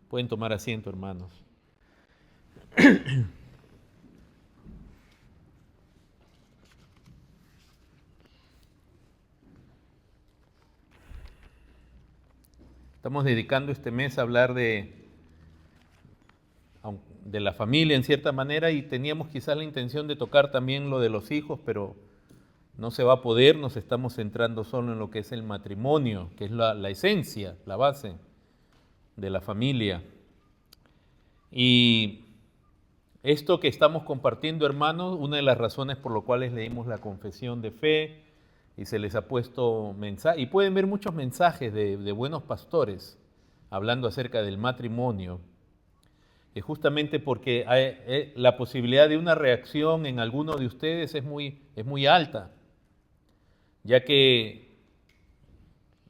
Pueden tomar asiento, hermanos. Estamos dedicando este mes a hablar de la familia en cierta manera, y teníamos quizás la intención de tocar también lo de los hijos, pero no se va a poder. Nos estamos centrando solo en lo que es el matrimonio, que es la esencia, la base de la familia. Y esto que estamos compartiendo, hermanos, una de las razones por las cuales leímos la confesión de fe y se les ha puesto mensaje, y pueden ver muchos mensajes de buenos pastores hablando acerca del matrimonio, es justamente porque la posibilidad de una reacción en alguno de ustedes es muy alta, ya que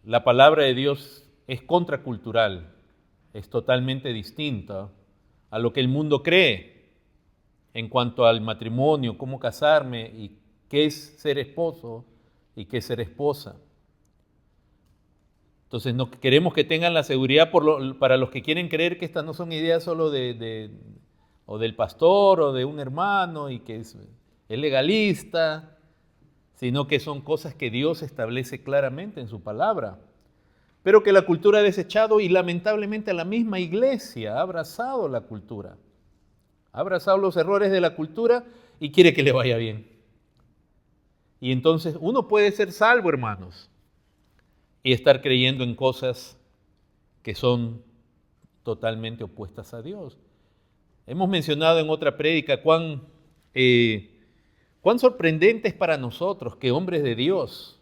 la palabra de Dios es contracultural, es totalmente distinta a lo que el mundo cree en cuanto al matrimonio, cómo casarme y qué es ser esposo y qué es ser esposa. Entonces no queremos que tengan la seguridad para los que quieren creer que estas no son ideas solo o del pastor o de un hermano y que es legalista, sino que son cosas que Dios establece claramente en su palabra, pero que la cultura ha desechado, y lamentablemente la misma iglesia ha abrazado la cultura, ha abrazado los errores de la cultura y quiere que le vaya bien. Y entonces uno puede ser salvo, hermanos, y estar creyendo en cosas que son totalmente opuestas a Dios. Hemos mencionado en otra prédica cuán sorprendente es para nosotros que hombres de Dios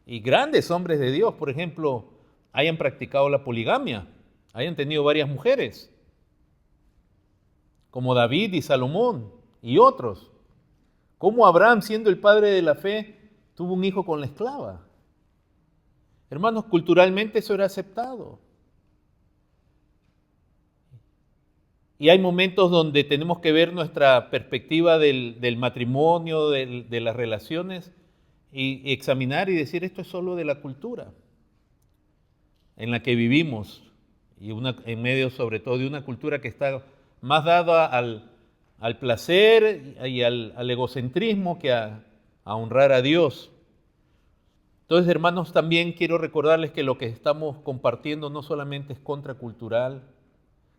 y grandes hombres de Dios, por ejemplo, hayan practicado la poligamia, hayan tenido varias mujeres, como David y Salomón y otros. Como Abraham, siendo el padre de la fe, tuvo un hijo con la esclava. Hermanos, culturalmente eso era aceptado. Y hay momentos donde tenemos que ver nuestra perspectiva del matrimonio, de las relaciones, y examinar y decir, esto es solo de la cultura en la que vivimos, y en medio sobre todo de una cultura que está más dada al placer y al egocentrismo que a honrar a Dios. Entonces, hermanos, también quiero recordarles que lo que estamos compartiendo no solamente es contracultural,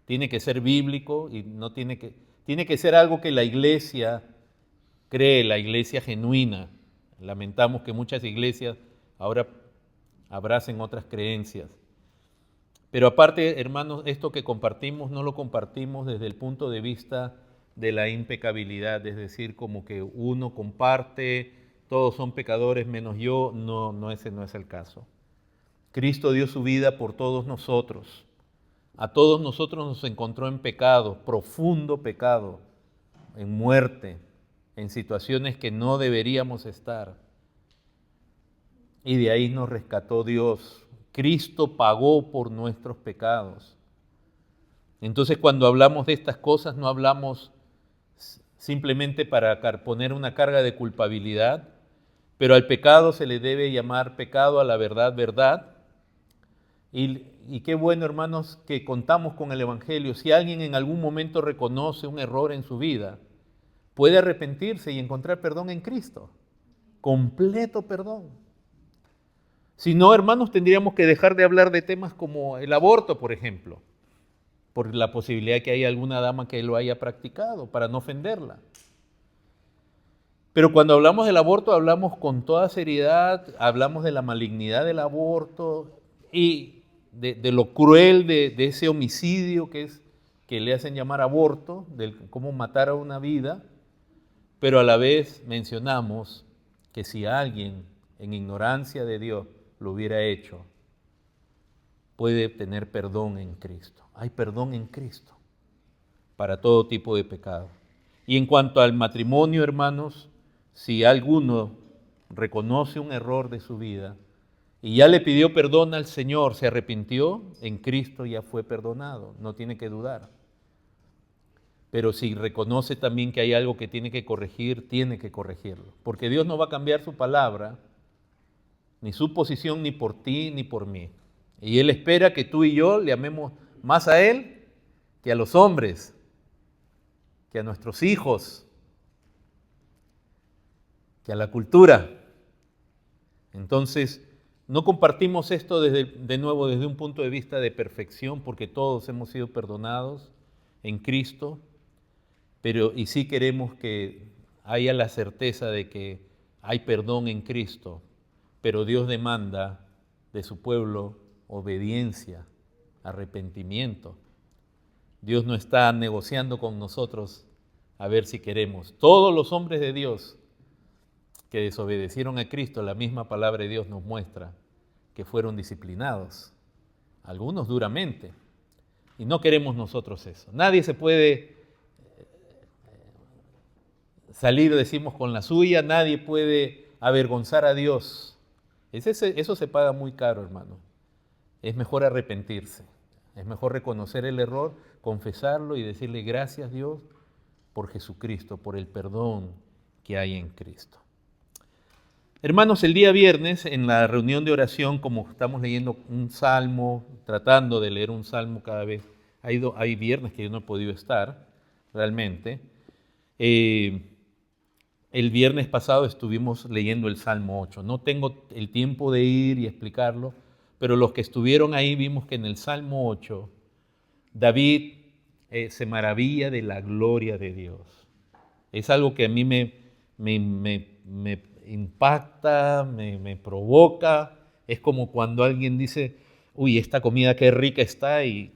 tiene que ser bíblico y tiene que ser algo que la iglesia cree, la iglesia genuina. Lamentamos que muchas iglesias ahora abracen otras creencias. Pero aparte, hermanos, esto que compartimos no lo compartimos desde el punto de vista de la impecabilidad, es decir, como que uno comparte, todos son pecadores menos yo. No, ese no es el caso. Cristo dio su vida por todos nosotros. A todos nosotros nos encontró en pecado, profundo pecado, en muerte, en situaciones que no deberíamos estar. Y de ahí nos rescató Dios. Cristo pagó por nuestros pecados. Entonces, cuando hablamos de estas cosas, no hablamos simplemente para poner una carga de culpabilidad, pero al pecado se le debe llamar pecado, a la verdad, verdad. Y qué bueno, hermanos, que contamos con el Evangelio. Si alguien en algún momento reconoce un error en su vida, puede arrepentirse y encontrar perdón en Cristo. Completo perdón. Si no, hermanos, tendríamos que dejar de hablar de temas como el aborto, por ejemplo, por la posibilidad que haya alguna dama que lo haya practicado, para no ofenderla. Pero cuando hablamos del aborto, hablamos con toda seriedad, hablamos de la malignidad del aborto y de lo cruel de ese homicidio que le hacen llamar aborto, de cómo matar a una vida, pero a la vez mencionamos que si alguien en ignorancia de Dios lo hubiera hecho, puede tener perdón en Cristo. Hay perdón en Cristo para todo tipo de pecado. Y en cuanto al matrimonio, hermanos, si alguno reconoce un error de su vida y ya le pidió perdón al Señor, se arrepintió, en Cristo ya fue perdonado, no tiene que dudar. Pero si reconoce también que hay algo que tiene que corregir, tiene que corregirlo. Porque Dios no va a cambiar su palabra, ni su posición, ni por ti, ni por mí. Y Él espera que tú y yo le amemos más a Él que a los hombres, que a nuestros hijos, que a la cultura. Entonces, no compartimos esto de nuevo desde un punto de vista de perfección, porque todos hemos sido perdonados en Cristo, y sí queremos que haya la certeza de que hay perdón en Cristo, pero Dios demanda de su pueblo obediencia, arrepentimiento. Dios no está negociando con nosotros a ver si queremos. Todos los hombres de Dios que desobedecieron a Cristo, la misma palabra de Dios nos muestra que fueron disciplinados, algunos duramente, y no queremos nosotros eso. Nadie se puede salir, decimos, con la suya, nadie puede avergonzar a Dios. Eso se paga muy caro, hermano. Es mejor arrepentirse, es mejor reconocer el error, confesarlo y decirle gracias, Dios, por Jesucristo, por el perdón que hay en Cristo. Hermanos, el día viernes en la reunión de oración, como estamos leyendo un salmo, tratando de leer un salmo cada vez, hay viernes que yo no he podido estar realmente. El viernes pasado estuvimos leyendo el Salmo 8. No tengo el tiempo de ir y explicarlo, pero los que estuvieron ahí vimos que en el Salmo 8 David se maravilla de la gloria de Dios. Es algo que a mí me impacta, me provoca. Es como cuando alguien dice, uy, esta comida qué rica está, y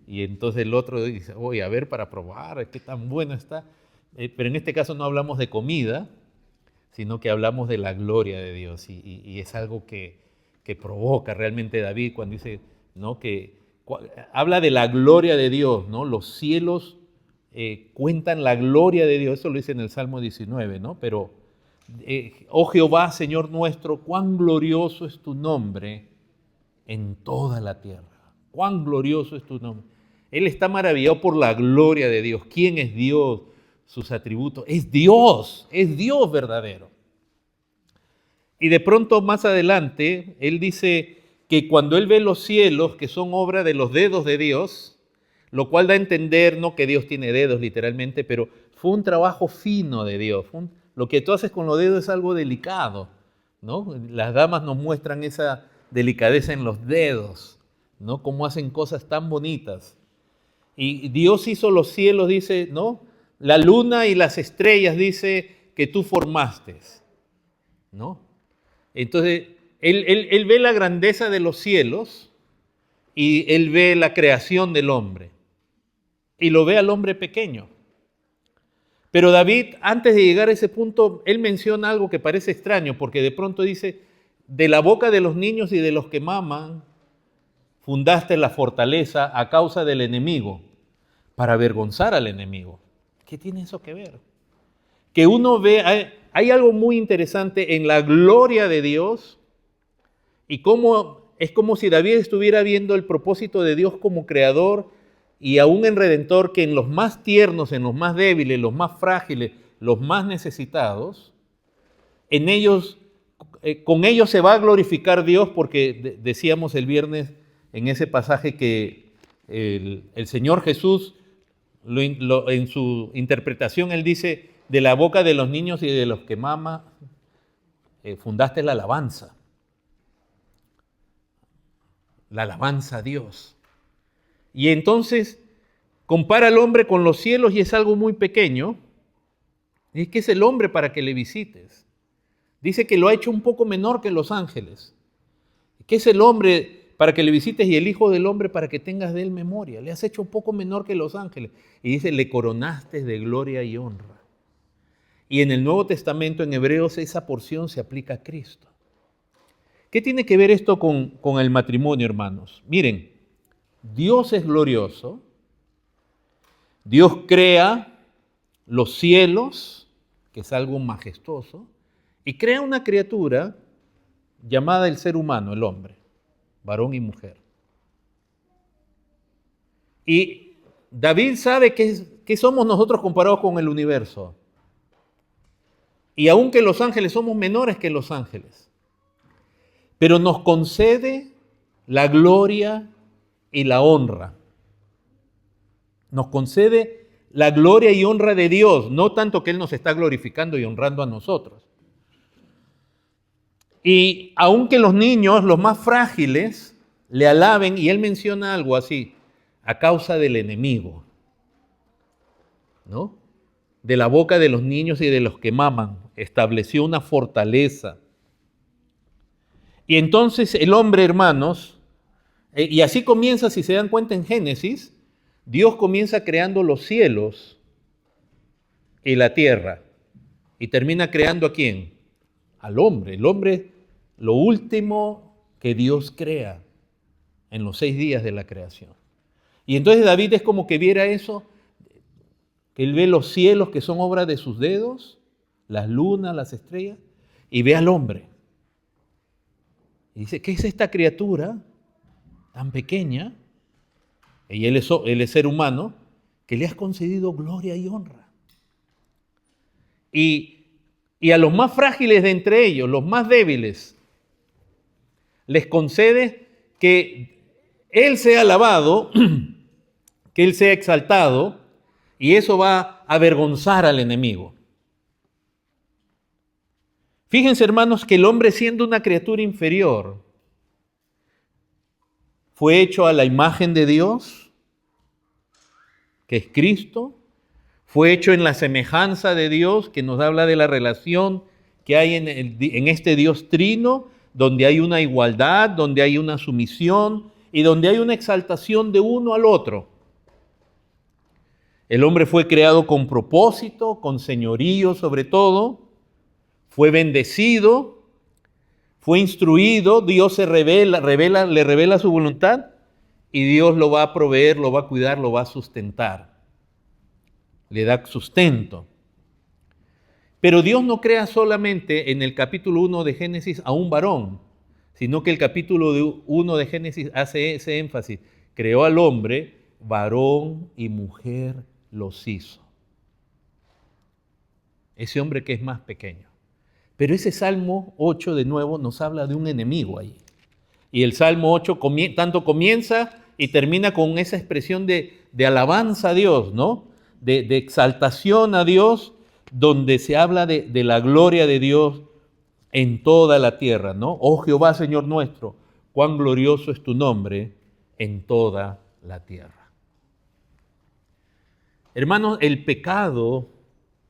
entonces el otro dice, oye, a ver, para probar, qué tan buena está. Pero en este caso no hablamos de comida, sino que hablamos de la gloria de Dios, y es algo que provoca realmente David cuando dice, ¿no?, habla de la gloria de Dios, ¿no? Los cielos cuentan la gloria de Dios, eso lo dice en el Salmo 19, ¿no? Pero, oh Jehová, Señor nuestro, cuán glorioso es tu nombre en toda la tierra. Cuán glorioso es tu nombre. Él está maravillado por la gloria de Dios. ¿Quién es Dios? Sus atributos. Es Dios verdadero. Y de pronto más adelante, él dice que cuando él ve los cielos, que son obra de los dedos de Dios, lo cual da a entender, no que Dios tiene dedos literalmente, pero fue un trabajo fino de Dios. Lo que tú haces con los dedos es algo delicado, ¿no? Las damas nos muestran esa delicadeza en los dedos, ¿no? Cómo hacen cosas tan bonitas. Y Dios hizo los cielos, dice, ¿no? La luna y las estrellas, dice, que tú formaste, ¿no? Entonces, él ve la grandeza de los cielos y él ve la creación del hombre y lo ve al hombre pequeño. Pero David, antes de llegar a ese punto, él menciona algo que parece extraño, porque de pronto dice, de la boca de los niños y de los que maman, fundaste la fortaleza a causa del enemigo, para avergonzar al enemigo. ¿Qué tiene eso que ver? Que uno ve, hay algo muy interesante en la gloria de Dios y cómo es como si David estuviera viendo el propósito de Dios como creador y aún en redentor, que en los más tiernos, en los más débiles, los más frágiles, los más necesitados, en ellos, con ellos se va a glorificar Dios, porque decíamos el viernes en ese pasaje que el Señor Jesús, en su interpretación, él dice, de la boca de los niños y de los que maman, fundaste la alabanza. La alabanza a Dios. Y entonces compara al hombre con los cielos y es algo muy pequeño. Es que es el hombre para que le visites. Dice que lo ha hecho un poco menor que los ángeles. ¿Qué es el hombre para que le visites y el Hijo del Hombre para que tengas de él memoria? Le has hecho un poco menor que los ángeles. Y dice, le coronaste de gloria y honra. Y en el Nuevo Testamento, en Hebreos, esa porción se aplica a Cristo. ¿Qué tiene que ver esto con el matrimonio, hermanos? Miren, Dios es glorioso. Dios crea los cielos, que es algo majestuoso, y crea una criatura llamada el ser humano, el hombre, varón y mujer. Y David sabe qué somos nosotros comparados con el universo. Y aunque los ángeles somos menores que los ángeles, pero nos concede la gloria y la honra. Nos concede la gloria y honra de Dios, no tanto que Él nos está glorificando y honrando a nosotros. Y aunque los niños, los más frágiles, le alaben, y Él menciona algo así, a causa del enemigo, ¿no? De la boca de los niños y de los que maman, estableció una fortaleza. Y entonces el hombre, hermanos, y así comienza, si se dan cuenta en Génesis, Dios comienza creando los cielos y la tierra. Y termina creando ¿a quién? Al hombre. El hombre, lo último que Dios crea en los 6 días de la creación. Y entonces David es como que viera eso, que él ve los cielos que son obra de sus dedos, las lunas, las estrellas, y ve al hombre. Y dice, ¿qué es esta criatura tan pequeña? Y él es ser humano, que le has concedido gloria y honra. Y a los más frágiles de entre ellos, los más débiles, les concede que Él sea alabado, que Él sea exaltado, y eso va a avergonzar al enemigo. Fíjense, hermanos, que el hombre, siendo una criatura inferior, fue hecho a la imagen de Dios, que es Cristo, fue hecho en la semejanza de Dios, que nos habla de la relación que hay en este Dios trino, donde hay una igualdad, donde hay una sumisión y donde hay una exaltación de uno al otro. El hombre fue creado con propósito, con señorío sobre todo, fue bendecido, fue instruido, Dios le revela su voluntad y Dios lo va a proveer, lo va a cuidar, lo va a sustentar. Le da sustento. Pero Dios no crea solamente en el capítulo 1 de Génesis a un varón, sino que el capítulo 1 de Génesis hace ese énfasis. Creó al hombre, varón y mujer los hizo. Ese hombre que es más pequeño. Pero ese Salmo 8 de nuevo nos habla de un enemigo ahí. Y el Salmo 8 tanto comienza y termina con esa expresión de alabanza a Dios, ¿no? De exaltación a Dios, donde se habla de la gloria de Dios en toda la tierra, ¿no? Oh Jehová, Señor nuestro, cuán glorioso es tu nombre en toda la tierra. Hermanos, el pecado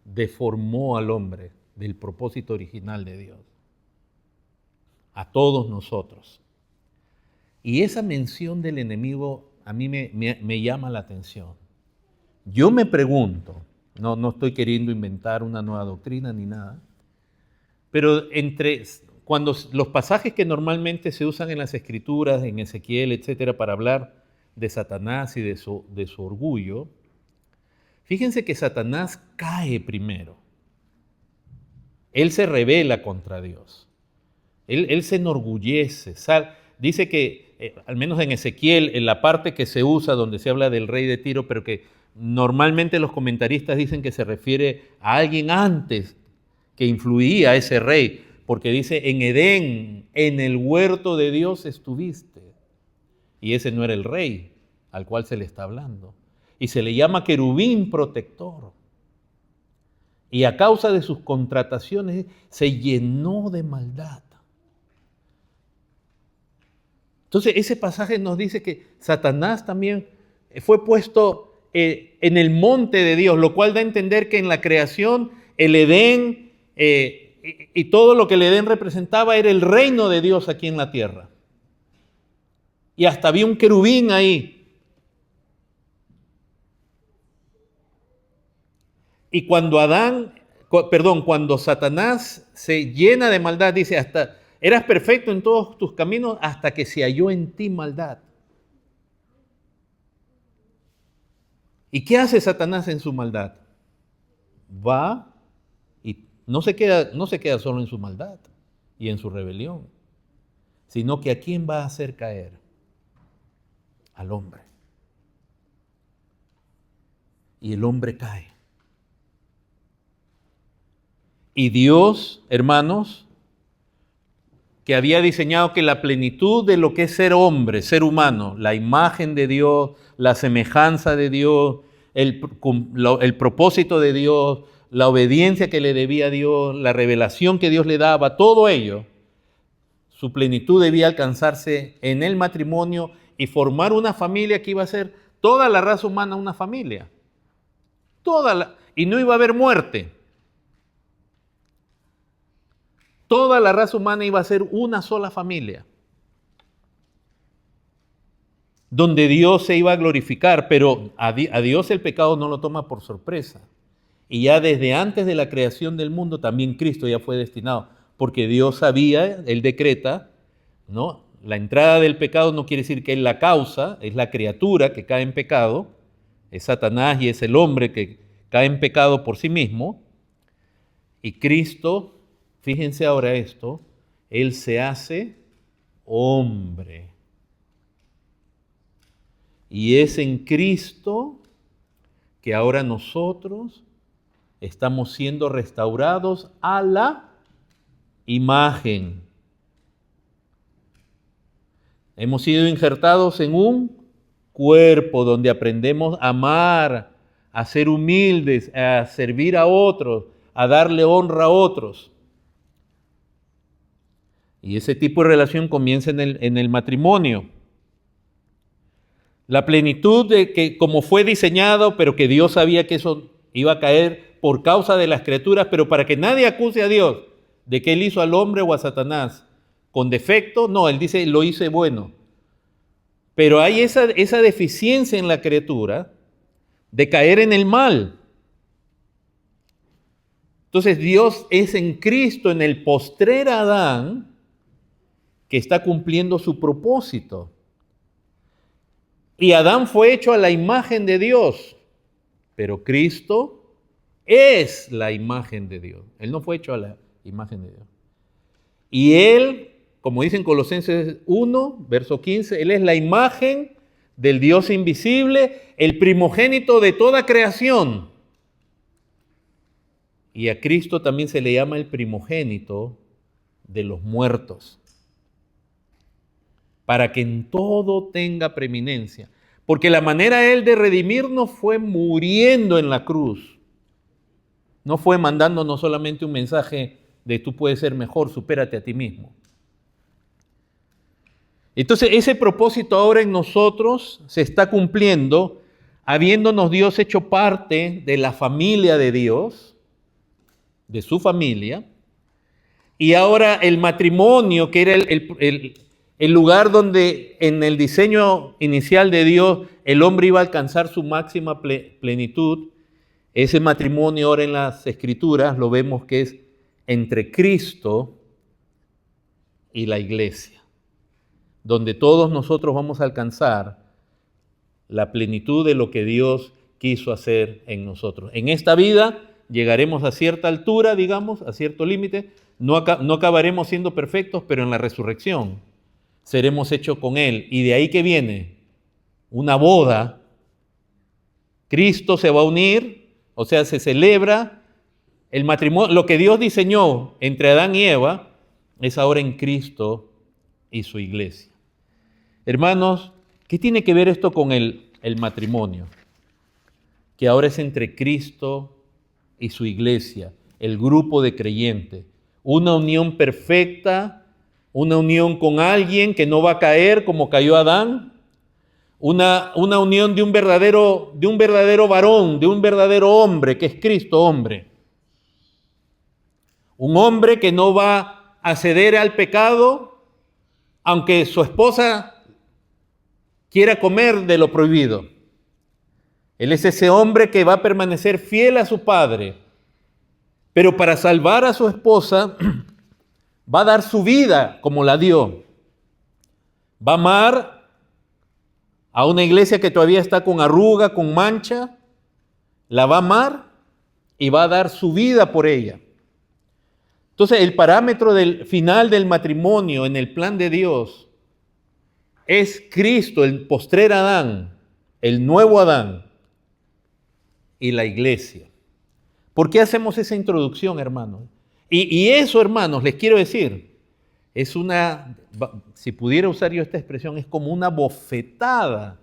deformó al hombre del propósito original de Dios, a todos nosotros. Y esa mención del enemigo a mí me llama la atención. Yo me pregunto, no estoy queriendo inventar una nueva doctrina ni nada, pero cuando los pasajes que normalmente se usan en las Escrituras, en Ezequiel, etcétera, para hablar de Satanás y de su orgullo, fíjense que Satanás cae primero. Él se rebela contra Dios. Él se enorgullece. Dice que, al menos en Ezequiel, en la parte que se usa donde se habla del rey de Tiro, pero que normalmente los comentaristas dicen que se refiere a alguien antes que influía a ese rey, porque dice, en Edén, en el huerto de Dios estuviste. Y ese no era el rey al cual se le está hablando. Y se le llama querubín protector. Y a causa de sus contrataciones se llenó de maldad. Entonces ese pasaje nos dice que Satanás también fue puesto en el monte de Dios, lo cual da a entender que en la creación el Edén y todo lo que el Edén representaba era el reino de Dios aquí en la tierra. Y hasta había un querubín ahí. Y cuando cuando Satanás se llena de maldad, dice, hasta eras perfecto en todos tus caminos hasta que se halló en ti maldad. ¿Y qué hace Satanás en su maldad? Va y no se queda solo en su maldad y en su rebelión, sino que ¿a quién va a hacer caer? Al hombre. Y el hombre cae. Y Dios, hermanos, que había diseñado que la plenitud de lo que es ser hombre, ser humano, la imagen de Dios, la semejanza de Dios, el propósito de Dios, la obediencia que le debía a Dios, la revelación que Dios le daba, todo ello, su plenitud debía alcanzarse en el matrimonio y formar una familia que iba a ser toda la raza humana una familia. Y no iba a haber muerte. Toda la raza humana iba a ser una sola familia, donde Dios se iba a glorificar, pero a Dios el pecado no lo toma por sorpresa. Y ya desde antes de la creación del mundo también Cristo ya fue destinado, porque Dios sabía, Él decreta, ¿no? La entrada del pecado no quiere decir que es la causa, es la criatura que cae en pecado, es Satanás y es el hombre que cae en pecado por sí mismo, y Cristo, fíjense ahora esto, Él se hace hombre. Y es en Cristo que ahora nosotros estamos siendo restaurados a la imagen. Hemos sido injertados en un cuerpo donde aprendemos a amar, a ser humildes, a servir a otros, a darle honra a otros. Y ese tipo de relación comienza en el matrimonio. La plenitud de que como fue diseñado, pero que Dios sabía que eso iba a caer por causa de las criaturas, pero para que nadie acuse a Dios de que Él hizo al hombre o a Satanás con defecto, no, Él dice, lo hice bueno. Pero hay esa deficiencia en la criatura de caer en el mal. Entonces Dios es en Cristo, en el postrer Adán, que está cumpliendo su propósito. Y Adán fue hecho a la imagen de Dios, pero Cristo es la imagen de Dios. Él no fue hecho a la imagen de Dios. Y Él, como dice en Colosenses 1, verso 15, Él es la imagen del Dios invisible, el primogénito de toda creación. Y a Cristo también se le llama el primogénito de los muertos, para que en todo tenga preeminencia. Porque la manera Él de redimirnos fue muriendo en la cruz. No fue mandándonos solamente un mensaje de tú puedes ser mejor, supérate a ti mismo. Entonces ese propósito ahora en nosotros se está cumpliendo, habiéndonos Dios hecho parte de la familia de Dios, de su familia, y ahora el matrimonio, que era el lugar donde en el diseño inicial de Dios el hombre iba a alcanzar su máxima plenitud, ese matrimonio ahora en las Escrituras lo vemos que es entre Cristo y la iglesia, donde todos nosotros vamos a alcanzar la plenitud de lo que Dios quiso hacer en nosotros. En esta vida llegaremos a cierta altura, digamos, a cierto límite, no acabaremos siendo perfectos, pero en la resurrección seremos hechos con Él. Y de ahí que viene una boda. Cristo se va a unir, o sea, se celebra el matrimonio. Lo que Dios diseñó entre Adán y Eva es ahora en Cristo y su iglesia. Hermanos, ¿qué tiene que ver esto con el matrimonio? Que ahora es entre Cristo y su iglesia, el grupo de creyentes. Una unión perfecta, una unión con alguien que no va a caer como cayó Adán, una unión de un verdadero varón, de un verdadero hombre, que es Cristo hombre. Un hombre que no va a ceder al pecado, aunque su esposa quiera comer de lo prohibido. Él es ese hombre que va a permanecer fiel a su padre, pero para salvar a su esposa va a dar su vida como la dio. Va a amar a una iglesia que todavía está con arruga, con mancha, la va a amar y va a dar su vida por ella. Entonces, el parámetro del final del matrimonio en el plan de Dios es Cristo, el postrer Adán, el nuevo Adán y la iglesia. ¿Por qué hacemos esa introducción, hermanos? Y eso, hermanos, les quiero decir, Es si pudiera usar yo esta expresión, es como una bofetada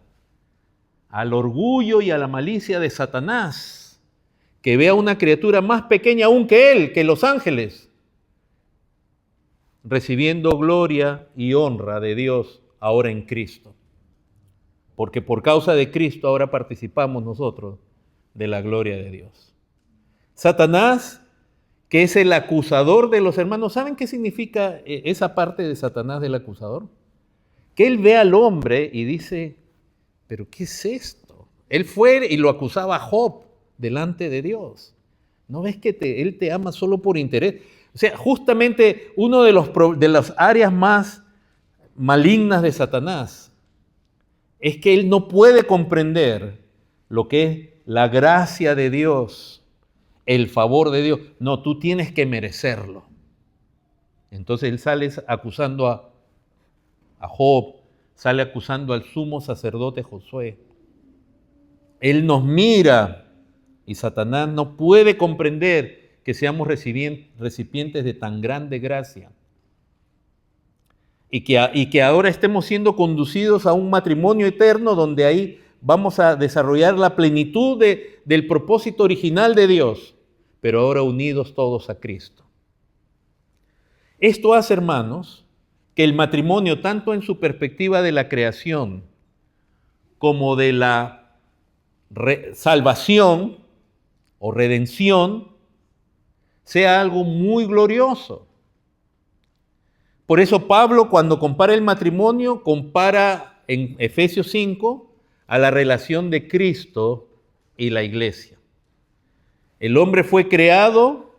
al orgullo y a la malicia de Satanás, que ve a una criatura más pequeña aún que él, que los ángeles, recibiendo gloria y honra de Dios ahora en Cristo. Porque por causa de Cristo ahora participamos nosotros de la gloria de Dios. Satanás, que es el acusador de los hermanos, ¿saben qué significa esa parte de Satanás del acusador? Que él ve al hombre y dice, ¿pero qué es esto? Él fue y lo acusaba a Job delante de Dios. ¿No ves que él te ama solo por interés? O sea, justamente uno de las áreas más malignas de Satanás es que él no puede comprender lo que es la gracia de Dios, el favor de Dios. No, tú tienes que merecerlo. Entonces él sale acusando a Job, sale acusando al sumo sacerdote Josué. Él nos mira y Satanás no puede comprender que seamos recipientes de tan grande gracia. Y que ahora estemos siendo conducidos a un matrimonio eterno donde ahí vamos a desarrollar la plenitud del propósito original de Dios, pero ahora unidos todos a Cristo. Esto hace, hermanos, que el matrimonio, tanto en su perspectiva de la creación como de la salvación o redención, sea algo muy glorioso. Por eso Pablo, cuando compara el matrimonio, compara en Efesios 5 a la relación de Cristo y la iglesia. El hombre fue creado,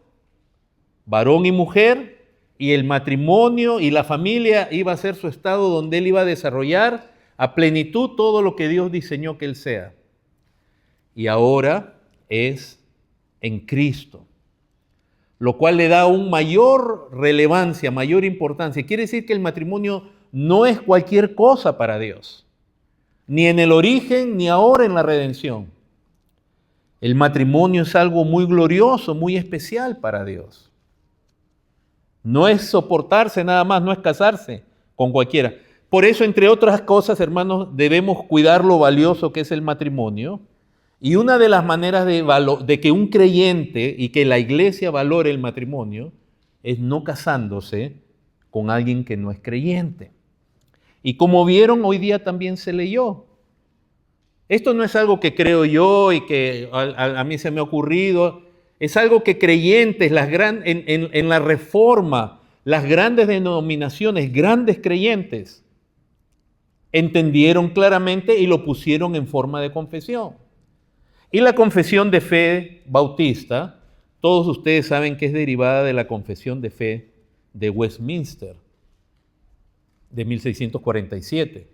varón y mujer, y el matrimonio y la familia iba a ser su estado donde él iba a desarrollar a plenitud todo lo que Dios diseñó que él sea. Y ahora es en Cristo, lo cual le da un mayor relevancia, mayor importancia. Quiere decir que el matrimonio no es cualquier cosa para Dios, ni en el origen, ni ahora en la redención. El matrimonio es algo muy glorioso, muy especial para Dios. No es soportarse nada más, no es casarse con cualquiera. Por eso, entre otras cosas, hermanos, debemos cuidar lo valioso que es el matrimonio. Y una de las maneras de que un creyente y que la iglesia valore el matrimonio es no casándose con alguien que no es creyente. Y como vieron, hoy día también se leyó. Esto no es algo que creo yo y que a mí se me ha ocurrido. Es algo que creyentes, en la Reforma, las grandes denominaciones, grandes creyentes, entendieron claramente y lo pusieron en forma de confesión. Y la confesión de fe bautista, todos ustedes saben que es derivada de la confesión de fe de Westminster, de 1647,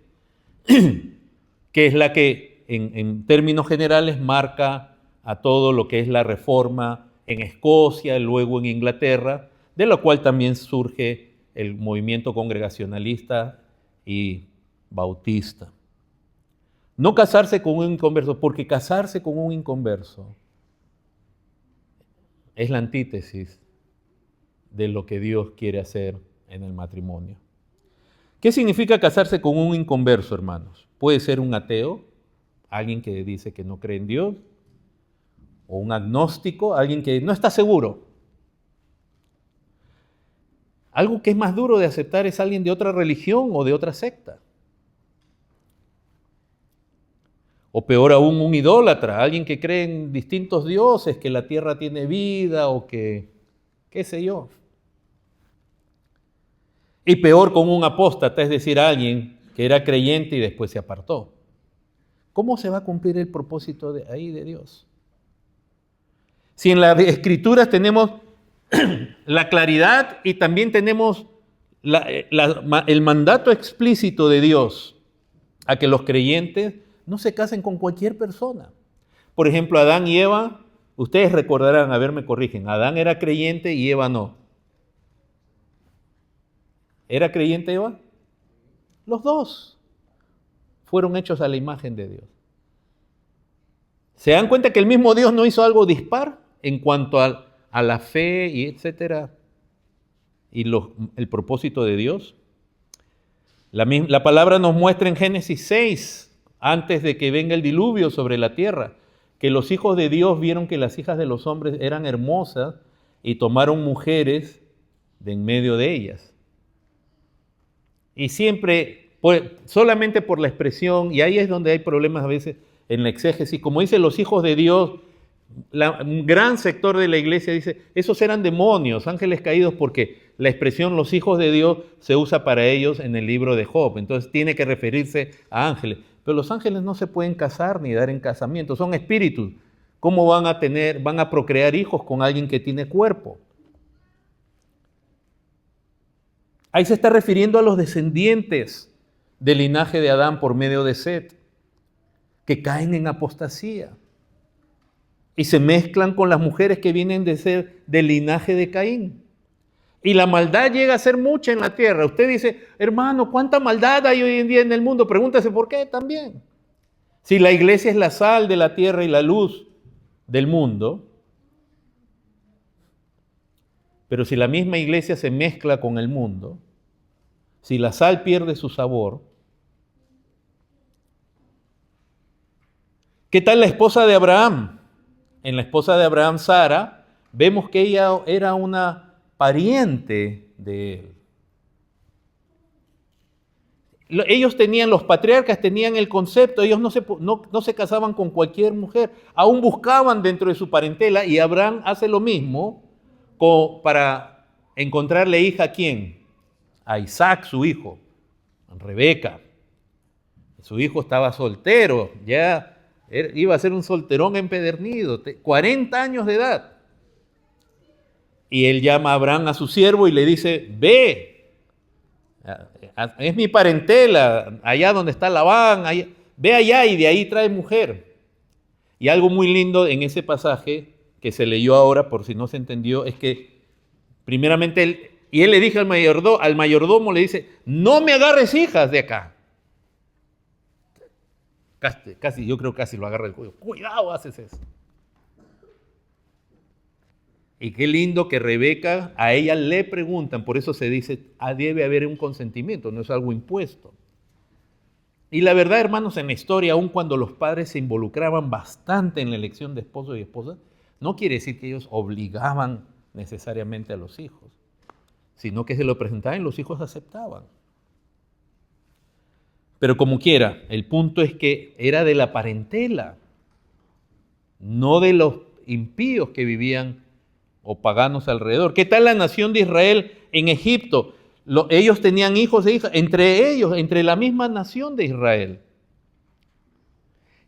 que es la que en términos generales marca a todo lo que es la Reforma en Escocia, luego en Inglaterra, de lo cual también surge el movimiento congregacionalista y bautista. No casarse con un inconverso, porque casarse con un inconverso es la antítesis de lo que Dios quiere hacer en el matrimonio. ¿Qué significa casarse con un inconverso, hermanos? Puede ser un ateo, alguien que dice que no cree en Dios, o un agnóstico, alguien que no está seguro. Algo que es más duro de aceptar es alguien de otra religión o de otra secta. O peor aún, un idólatra, alguien que cree en distintos dioses, que la tierra tiene vida o que, qué sé yo. Y peor con un apóstata, es decir, alguien que era creyente y después se apartó. ¿Cómo se va a cumplir el propósito de Dios? Si en las Escrituras tenemos la claridad y también tenemos el mandato explícito de Dios a que los creyentes no se casen con cualquier persona. Por ejemplo, Adán y Eva, ustedes recordarán, a ver, me corrigen, Adán era creyente y Eva no. ¿Era creyente Eva? Los dos fueron hechos a la imagen de Dios. ¿Se dan cuenta que el mismo Dios no hizo algo dispar en cuanto a la fe y etcétera? y el propósito de Dios. La palabra nos muestra en Génesis 6, antes de que venga el diluvio sobre la tierra, que los hijos de Dios vieron que las hijas de los hombres eran hermosas y tomaron mujeres de en medio de ellas. Y siempre, solamente por la expresión, y ahí es donde hay problemas a veces en la exégesis, como dice los hijos de Dios, un gran sector de la iglesia dice, esos eran demonios, ángeles caídos, porque la expresión los hijos de Dios se usa para ellos en el libro de Job, entonces tiene que referirse a ángeles. Pero los ángeles no se pueden casar ni dar en casamiento, son espíritus. ¿Cómo van a procrear hijos con alguien que tiene cuerpo? Ahí se está refiriendo a los descendientes del linaje de Adán por medio de Set, que caen en apostasía y se mezclan con las mujeres que vienen de ser del linaje de Caín. Y la maldad llega a ser mucha en la tierra. Usted dice, hermano, ¿cuánta maldad hay hoy en día en el mundo? Pregúntese por qué también. Si la iglesia es la sal de la tierra y la luz del mundo, pero si la misma iglesia se mezcla con el mundo, si la sal pierde su sabor, ¿qué tal la esposa de Abraham? En la esposa de Abraham, Sara, vemos que ella era una pariente de él. Ellos tenían, los patriarcas tenían el concepto, ellos no se casaban con cualquier mujer, aún buscaban dentro de su parentela, y Abraham hace lo mismo para encontrarle hija a ¿quién? A Isaac, su hijo, a Rebeca. Su hijo estaba soltero, ya iba a ser un solterón empedernido, 40 años de edad. Y él llama a Abraham a su siervo y le dice, ve, es mi parentela, allá donde está Labán, ve allá y de ahí trae mujer. Y algo muy lindo en ese pasaje que se leyó ahora, por si no se entendió, es que primeramente él le dijo al mayordomo, le dice, no me agarres hijas de acá. Yo creo casi lo agarra el cuello. Cuidado, haces eso. Y qué lindo que Rebeca, a ella le preguntan, por eso se dice, debe haber un consentimiento, no es algo impuesto. Y la verdad, hermanos, en la historia, aun cuando los padres se involucraban bastante en la elección de esposo y esposa, no quiere decir que ellos obligaban necesariamente a los hijos, sino que se lo presentaban y los hijos aceptaban. Pero como quiera, el punto es que era de la parentela, no de los impíos que vivían o paganos alrededor. ¿Qué tal la nación de Israel en Egipto? Ellos tenían hijos e hijas, entre ellos, entre la misma nación de Israel.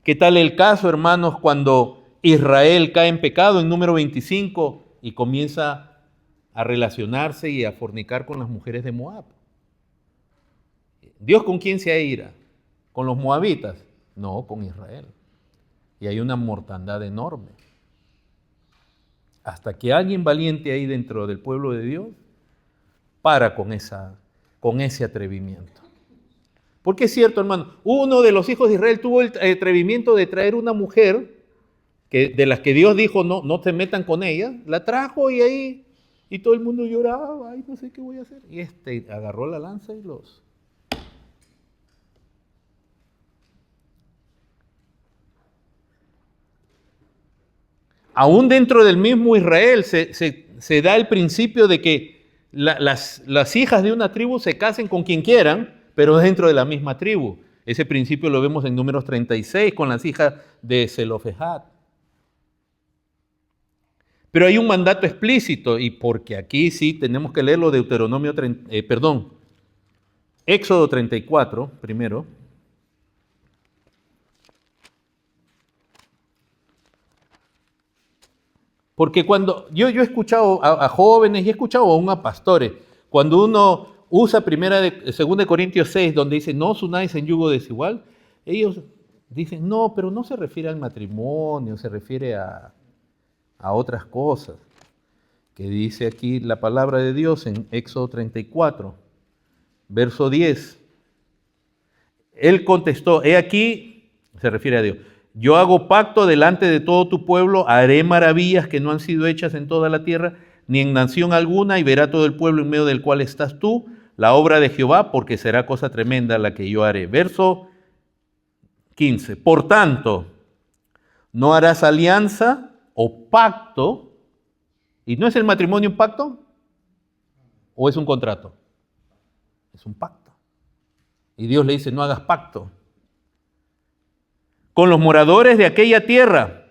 ¿Qué tal el caso, hermanos, cuando Israel cae en pecado en número 25 y comienza a relacionarse y a fornicar con las mujeres de Moab? ¿Dios con quién se aira? ¿Con los moabitas? No, con Israel. Y hay una mortandad enorme. Hasta que alguien valiente ahí dentro del pueblo de Dios para con ese atrevimiento. Porque es cierto, hermano, uno de los hijos de Israel tuvo el atrevimiento de traer una mujer de las que Dios dijo no se metan con ella, la trajo y todo el mundo lloraba, ay, no sé qué voy a hacer. Y agarró la lanza y los... Aún dentro del mismo Israel se da el principio de que las hijas de una tribu se casen con quien quieran, pero dentro de la misma tribu. Ese principio lo vemos en Números 36 con las hijas de Zelofehad. Pero hay un mandato explícito, y porque aquí sí tenemos que leerlo, Éxodo 34 primero. Porque cuando yo he escuchado a jóvenes y he escuchado aún a pastores, cuando uno usa 2 Corintios 6, donde dice, no os unáis en yugo desigual, ellos dicen, no, pero no se refiere al matrimonio, se refiere a otras cosas. Que dice aquí la palabra de Dios en Éxodo 34, verso 10. Él contestó, he aquí, se refiere a Dios, yo hago pacto delante de todo tu pueblo, haré maravillas que no han sido hechas en toda la tierra, ni en nación alguna, y verá todo el pueblo en medio del cual estás tú, la obra de Jehová, porque será cosa tremenda la que yo haré. Verso 15. Por tanto, no harás alianza o pacto. ¿Y no es el matrimonio un pacto? ¿O es un contrato? Es un pacto. Y Dios le dice, no hagas pacto con los moradores de aquella tierra.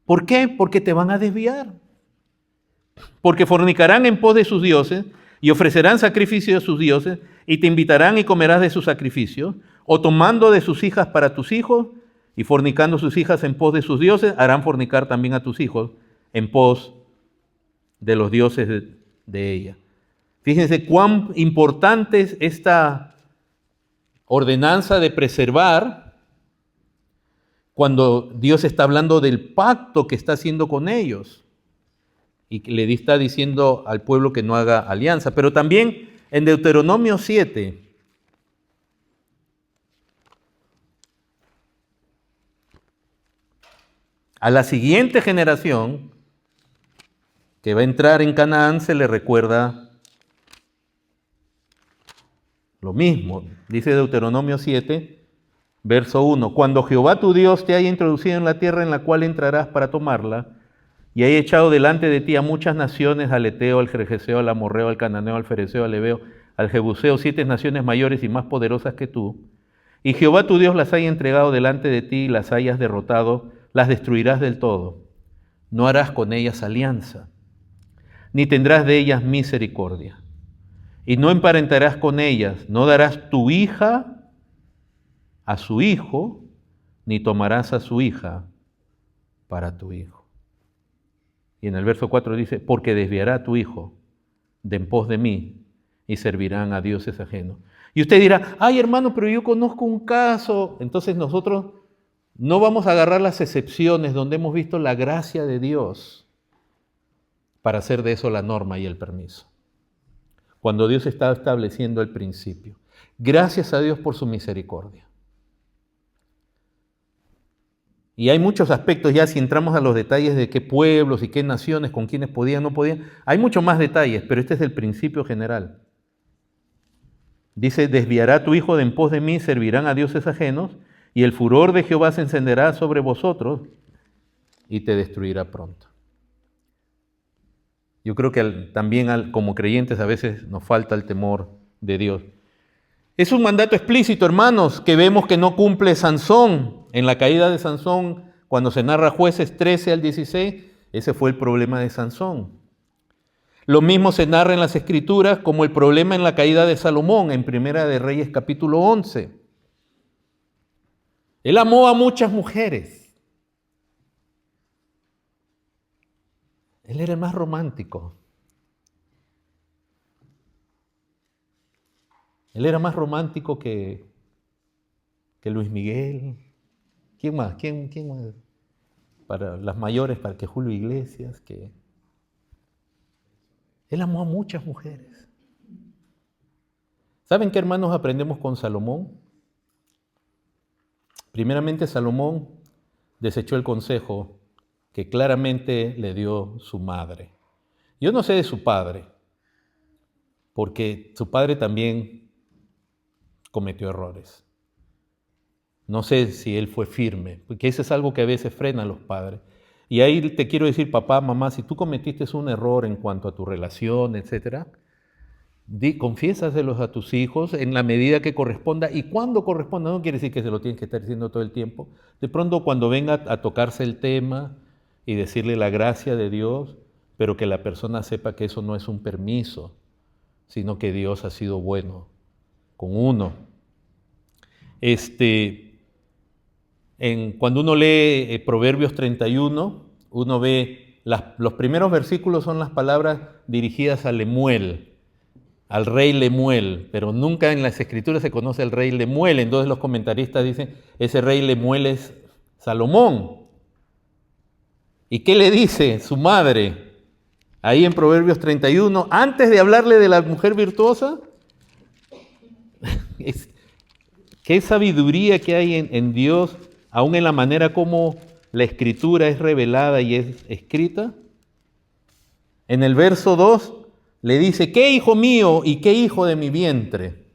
¿Por qué? Porque te van a desviar. Porque fornicarán en pos de sus dioses y ofrecerán sacrificios a sus dioses y te invitarán y comerás de sus sacrificios, o tomando de sus hijas para tus hijos y fornicando sus hijas en pos de sus dioses, harán fornicar también a tus hijos en pos de los dioses de ella. Fíjense cuán importante es esta ordenanza de preservar cuando Dios está hablando del pacto que está haciendo con ellos y que le está diciendo al pueblo que no haga alianza. Pero también en Deuteronomio 7, a la siguiente generación que va a entrar en Canaán se le recuerda lo mismo. Dice Deuteronomio 7, verso 1. Cuando Jehová tu Dios te haya introducido en la tierra en la cual entrarás para tomarla, y haya echado delante de ti a muchas naciones, al Eteo, al Gergeseo, al Amorreo, al Cananeo, al Fereceo, al Ebeo, al Jebuseo, 7 naciones mayores y más poderosas que tú, y Jehová tu Dios las haya entregado delante de ti y las hayas derrotado, las destruirás del todo. No harás con ellas alianza, ni tendrás de ellas misericordia, y no emparentarás con ellas, no darás tu hija a su hijo, ni tomarás a su hija para tu hijo. Y en el verso 4 dice, porque desviará a tu hijo de en pos de mí y servirán a dioses ajenos. Y usted dirá, ay hermano, pero yo conozco un caso. Entonces nosotros no vamos a agarrar las excepciones donde hemos visto la gracia de Dios para hacer de eso la norma y el permiso. Cuando Dios está estableciendo el principio. Gracias a Dios por su misericordia. Y hay muchos aspectos ya, si entramos a los detalles de qué pueblos y qué naciones, con quiénes podían, no podían, hay muchos más detalles, pero este es el principio general. Dice, desviará tu hijo de en pos de mí, servirán a dioses ajenos, y el furor de Jehová se encenderá sobre vosotros y te destruirá pronto. Yo creo que también como creyentes a veces nos falta el temor de Dios. Es un mandato explícito, hermanos, que vemos que no cumple Sansón. En la caída de Sansón, cuando se narra Jueces 13 al 16, ese fue el problema de Sansón. Lo mismo se narra en las Escrituras como el problema en la caída de Salomón, en Primera de Reyes capítulo 11. Él amó a muchas mujeres. Él era el más romántico. Él era más romántico que Luis Miguel. ¿Quién más? ¿Quién más? Para las mayores, para que Julio Iglesias, que él amó a muchas mujeres. ¿Saben qué, hermanos, aprendemos con Salomón? Primeramente, Salomón desechó el consejo que claramente le dio su madre. Yo no sé de su padre, porque su padre también cometió errores. No sé si él fue firme, porque eso es algo que a veces frena a los padres. Y ahí te quiero decir, papá, mamá, si tú cometiste un error en cuanto a tu relación, etcétera, confiésaselos a tus hijos en la medida que corresponda y cuando corresponda. No quiere decir que se lo tienes que estar diciendo todo el tiempo. De pronto, cuando venga a tocarse el tema y decirle la gracia de Dios, pero que la persona sepa que eso no es un permiso, sino que Dios ha sido bueno con uno. Cuando uno lee Proverbios 31, uno ve los primeros versículos son las palabras dirigidas a Lemuel, al rey Lemuel, pero nunca en las Escrituras se conoce al rey Lemuel. Entonces los comentaristas dicen, ese rey Lemuel es Salomón. ¿Y qué le dice su madre? Ahí en Proverbios 31, antes de hablarle de la mujer virtuosa, qué sabiduría que hay en Dios, aún en la manera como la Escritura es revelada y es escrita. En el verso 2 le dice, ¿qué hijo mío y qué hijo de mi vientre?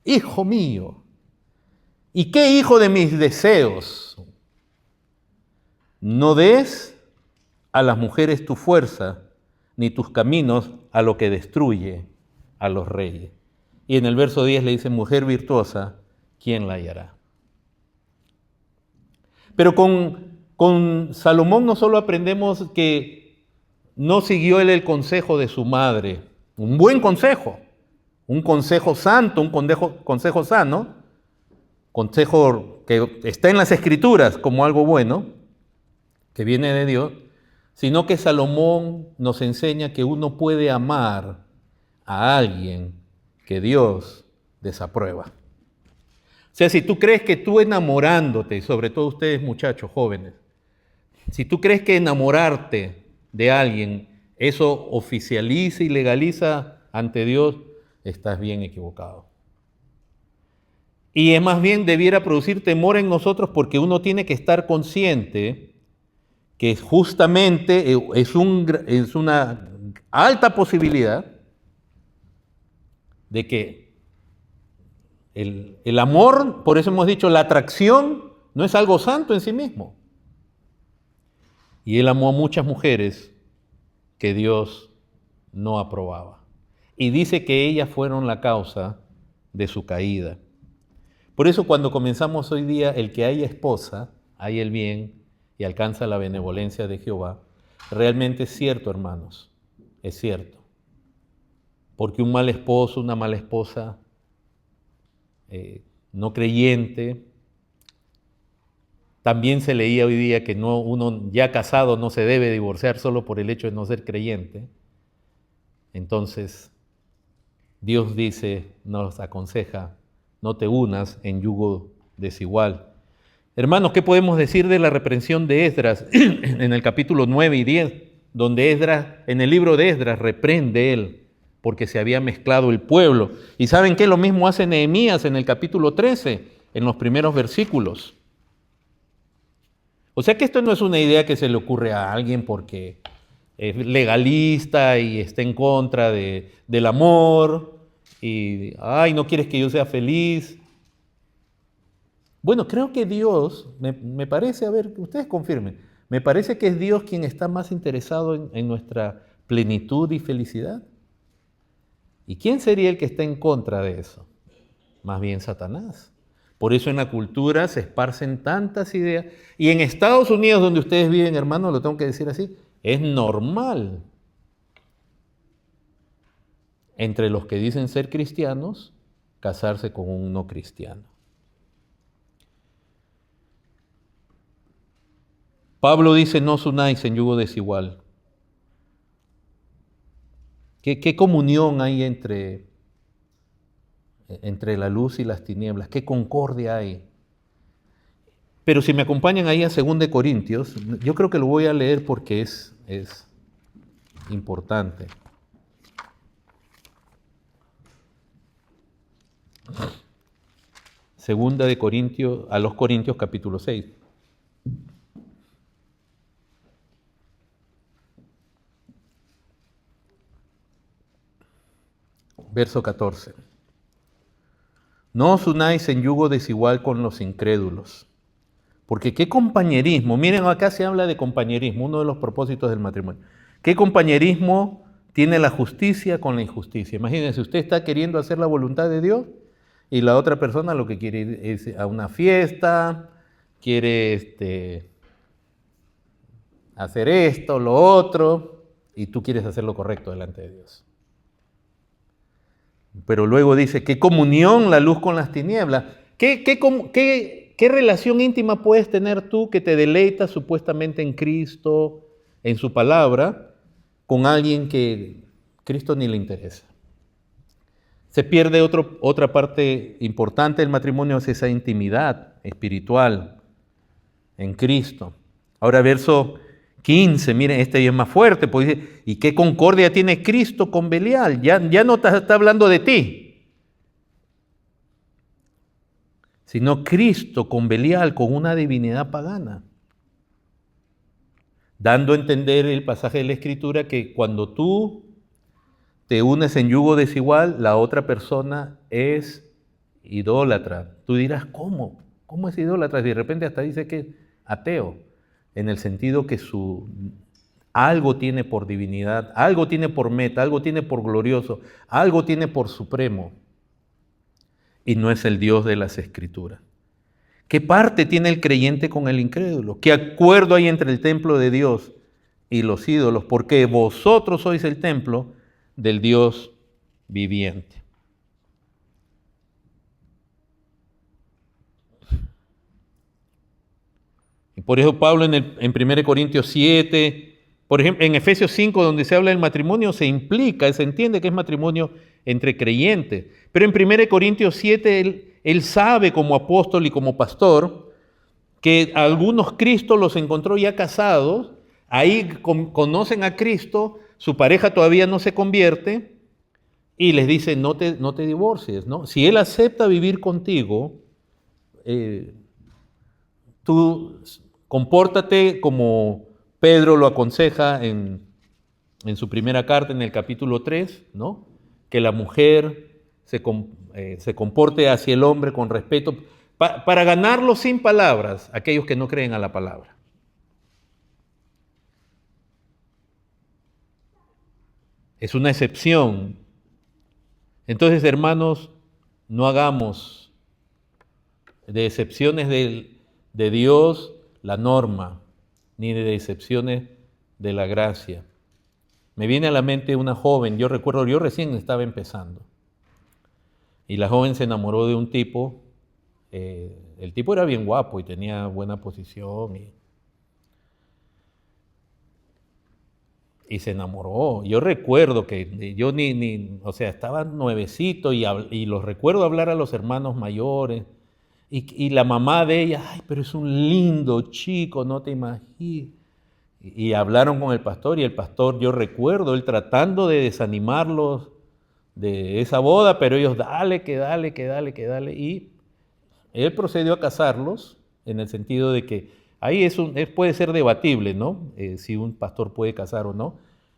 Hijo mío, ¿y qué hijo de mis deseos? No des a las mujeres tu fuerza, ni tus caminos a lo que destruye a los reyes. Y en el verso 10 le dice, mujer virtuosa, ¿quién la hallará? Pero con Salomón no solo aprendemos que no siguió él el consejo de su madre, un buen consejo, un consejo santo, un consejo sano, consejo que está en las Escrituras como algo bueno, que viene de Dios, sino que Salomón nos enseña que uno puede amar a alguien que Dios desaprueba. O sea, si tú crees que tú enamorándote, sobre todo ustedes muchachos jóvenes, si tú crees que enamorarte de alguien, eso oficializa y legaliza ante Dios, estás bien equivocado. Y es más bien debiera producir temor en nosotros porque uno tiene que estar consciente que justamente es una alta posibilidad de que el amor, por eso hemos dicho, la atracción no es algo santo en sí mismo. Y él amó a muchas mujeres que Dios no aprobaba. Y dice que ellas fueron la causa de su caída. Por eso cuando comenzamos hoy día, el que haya esposa, hay el bien y alcanza la benevolencia de Jehová, realmente es cierto, hermanos, es cierto. Porque un mal esposo, una mala esposa, no creyente, también se leía hoy día que uno ya casado no se debe divorciar solo por el hecho de no ser creyente. Entonces, Dios dice, nos aconseja, no te unas en yugo desigual. Hermanos, ¿qué podemos decir de la reprensión de Esdras en el capítulo 9 y 10, donde Esdras, en el libro de Esdras, reprende él porque se había mezclado el pueblo? Y ¿saben qué? Lo mismo hace Nehemías en el capítulo 13, en los primeros versículos. O sea que esto no es una idea que se le ocurre a alguien porque es legalista y está en contra del amor y, ay, no quieres que yo sea feliz. Bueno, creo que Dios, me parece, a ver, ustedes confirmen, me parece que es Dios quien está más interesado en nuestra plenitud y felicidad. ¿Y quién sería el que está en contra de eso? Más bien Satanás. Por eso en la cultura se esparcen tantas ideas. Y en Estados Unidos, donde ustedes viven, hermanos, lo tengo que decir así, es normal entre los que dicen ser cristianos casarse con un no cristiano. Pablo dice, no os unáis en yugo desigual. ¿Qué comunión hay entre la luz y las tinieblas? ¿Qué concordia hay? Pero si me acompañan ahí a 2 Corintios, yo creo que lo voy a leer porque es importante. Segunda de Corintios, a los Corintios capítulo 6. Verso 14. No os unáis en yugo desigual con los incrédulos. Porque qué compañerismo, miren acá se habla de compañerismo, uno de los propósitos del matrimonio. ¿Qué compañerismo tiene la justicia con la injusticia? Imagínense, usted está queriendo hacer la voluntad de Dios y la otra persona lo que quiere es a una fiesta, quiere hacer esto, lo otro, y tú quieres hacer lo correcto delante de Dios. Pero luego dice, ¿qué comunión la luz con las tinieblas? ¿Qué relación íntima puedes tener tú que te deleitas supuestamente en Cristo, en su palabra, con alguien que Cristo ni le interesa? Se pierde otra parte importante del matrimonio, es esa intimidad espiritual en Cristo. Ahora verso 15, miren, este es más fuerte, pues dice, ¿y qué concordia tiene Cristo con Belial? Ya no está hablando de ti, sino Cristo con Belial, con una divinidad pagana. dando a entender el pasaje de la Escritura que cuando tú te unes en yugo desigual, la otra persona es idólatra. Tú dirás, ¿cómo? ¿Cómo es idólatra? Y de repente hasta dice que es ateo, en el sentido que algo tiene por divinidad, algo tiene por meta, algo tiene por glorioso, algo tiene por supremo, y no es el Dios de las Escrituras. ¿Qué parte tiene el creyente con el incrédulo? ¿Qué acuerdo hay entre el templo de Dios y los ídolos? Porque vosotros sois el templo del Dios viviente. Y por eso Pablo en 1 Corintios 7, por ejemplo, en Efesios 5, donde se habla del matrimonio, se entiende que es matrimonio entre creyentes. Pero en 1 Corintios 7, él sabe como apóstol y como pastor que algunos Cristo los encontró ya casados, ahí conocen a Cristo, su pareja todavía no se convierte, y les dice, no te divorcies, ¿no? Si Él acepta vivir contigo, tú compórtate como Pedro lo aconseja en su primera carta, en el capítulo 3, ¿no? Que la mujer se comporte hacia el hombre con respeto, para ganarlo sin palabras, aquellos que no creen a la palabra. Es una excepción. Entonces, hermanos, no hagamos de excepciones de Dios la norma, ni de excepciones de la gracia. Me viene a la mente una joven, yo recuerdo, yo recién estaba empezando, y la joven se enamoró de un tipo, el tipo era bien guapo y tenía buena posición, y se enamoró. Yo recuerdo que yo o sea, estaba nuevecito y los recuerdo hablar a los hermanos mayores y la mamá de ella, ay, pero es un lindo chico, no te imaginas. Y hablaron con el pastor y el pastor, yo recuerdo, él tratando de desanimarlos de esa boda, pero ellos dale, que dale, que dale, que dale. Y él procedió a casarlos en el sentido de que ahí puede ser debatible, ¿no? Si un pastor puede casar o no.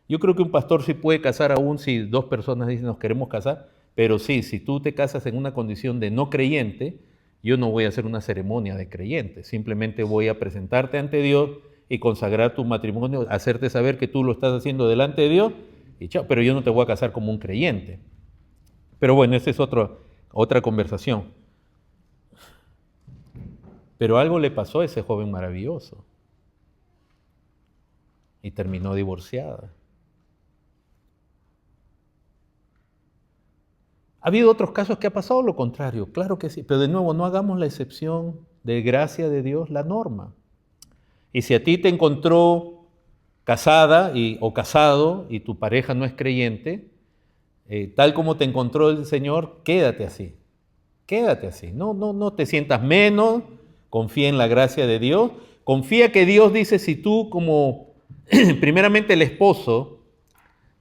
Yo creo que un pastor sí puede casar aún si dos personas dicen nos queremos casar, pero sí, si tú te casas en una condición de no creyente, yo no voy a hacer una ceremonia de creyente, simplemente voy a presentarte ante Dios y consagrar tu matrimonio, hacerte saber que tú lo estás haciendo delante de Dios, y chao, pero yo no te voy a casar como un creyente. Pero bueno, esa es otra conversación. Pero algo le pasó a ese joven maravilloso y terminó divorciada. ¿Ha habido otros casos que ha pasado lo contrario? Claro que sí, pero de nuevo no hagamos la excepción de gracia de Dios la norma. Y si a ti te encontró casada o casado y tu pareja no es creyente, tal como te encontró el Señor, quédate así. Quédate así. No te sientas menos, confía en la gracia de Dios. Confía que Dios dice, si tú como primeramente el esposo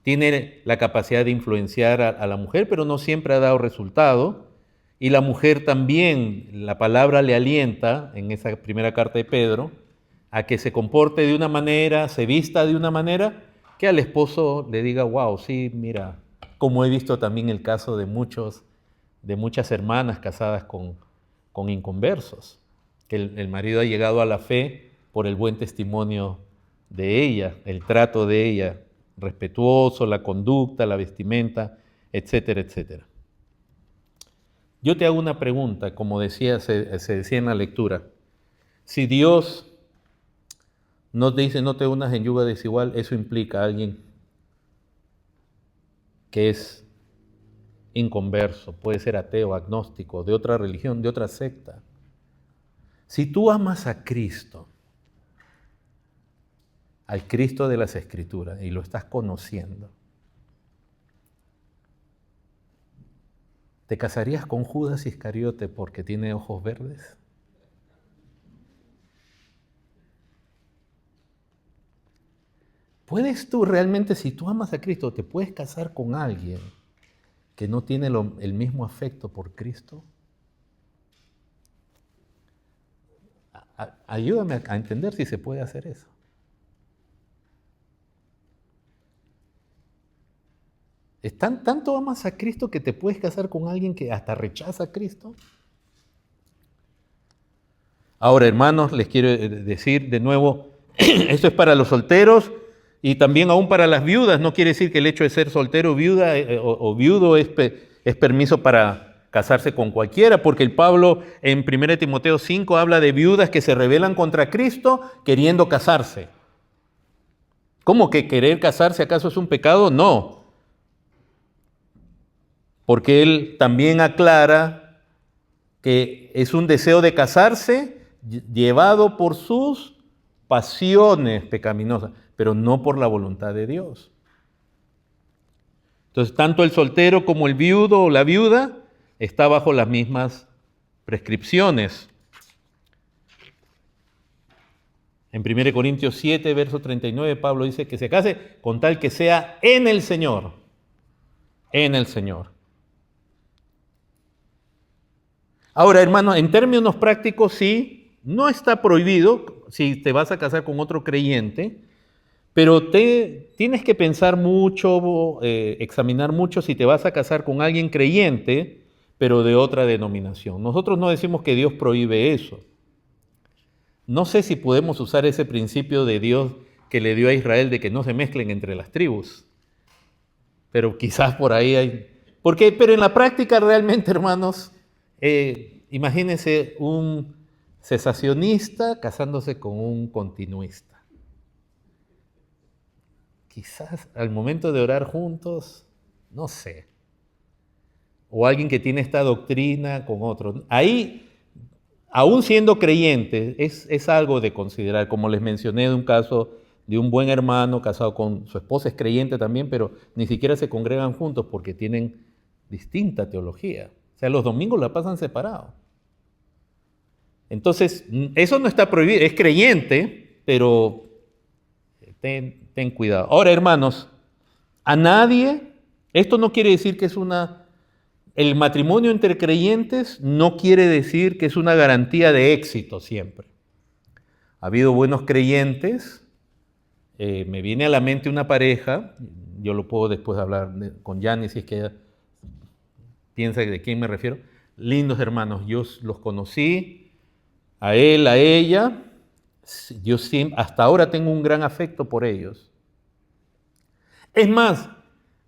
tiene la capacidad de influenciar a la mujer, pero no siempre ha dado resultado. Y la mujer también, la palabra le alienta, en esa primera carta de Pedro, a que se comporte de una manera, se vista de una manera, que al esposo le diga, wow, sí, mira, como he visto también el caso de muchas hermanas casadas con inconversos, que el marido ha llegado a la fe por el buen testimonio de ella, el trato de ella, respetuoso, la conducta, la vestimenta, etcétera, etcétera. Yo te hago una pregunta, como se decía en la lectura. Si Dios nos dice no te unas en yugo desigual, eso implica a alguien que es inconverso, puede ser ateo, agnóstico, de otra religión, de otra secta. Si tú amas a Cristo, al Cristo de las Escrituras, y lo estás conociendo, ¿te casarías con Judas Iscariote porque tiene ojos verdes? ¿Puedes tú realmente, si tú amas a Cristo, te puedes casar con alguien que no tiene el mismo afecto por Cristo? Ayúdame a entender si se puede hacer eso. ¿Tanto amas a Cristo que te puedes casar con alguien que hasta rechaza a Cristo? Ahora, hermanos, les quiero decir de nuevo, esto es para los solteros y también aún para las viudas. No quiere decir que el hecho de ser soltero viuda, o viudo es permiso para casarse con cualquiera, porque el Pablo en 1 Timoteo 5 habla de viudas que se rebelan contra Cristo queriendo casarse. ¿Cómo que querer casarse acaso es un pecado? No, porque él también aclara que es un deseo de casarse llevado por sus pasiones pecaminosas, pero no por la voluntad de Dios. Entonces, tanto el soltero como el viudo o la viuda está bajo las mismas prescripciones. En 1 Corintios 7, verso 39, Pablo dice que se case con tal que sea en el Señor. En el Señor. Ahora, hermano, en términos prácticos, sí, no está prohibido si te vas a casar con otro creyente, pero tienes que pensar mucho, examinar mucho si te vas a casar con alguien creyente, pero de otra denominación. Nosotros no decimos que Dios prohíbe eso. No sé si podemos usar ese principio de Dios que le dio a Israel de que no se mezclen entre las tribus, pero quizás por ahí hay... Pero en la práctica realmente, hermanos, imagínense un cesacionista casándose con un continuista. Quizás al momento de orar juntos, no sé. O alguien que tiene esta doctrina con otro. Ahí, aún siendo creyente, es algo de considerar. Como les mencioné de un caso de un buen hermano casado con su esposa, es creyente también, pero ni siquiera se congregan juntos porque tienen distinta teología. O sea, los domingos la pasan separados. Entonces, eso no está prohibido, es creyente, pero ten cuidado. Ahora, hermanos, a nadie, esto no quiere decir que es el matrimonio entre creyentes no quiere decir que es una garantía de éxito siempre. Ha habido buenos creyentes, me viene a la mente una pareja, yo lo puedo después hablar con Yanni si es que ella piensa de quién me refiero, lindos hermanos, yo los conocí, a él, a ella, yo hasta ahora tengo un gran afecto por ellos. Es más,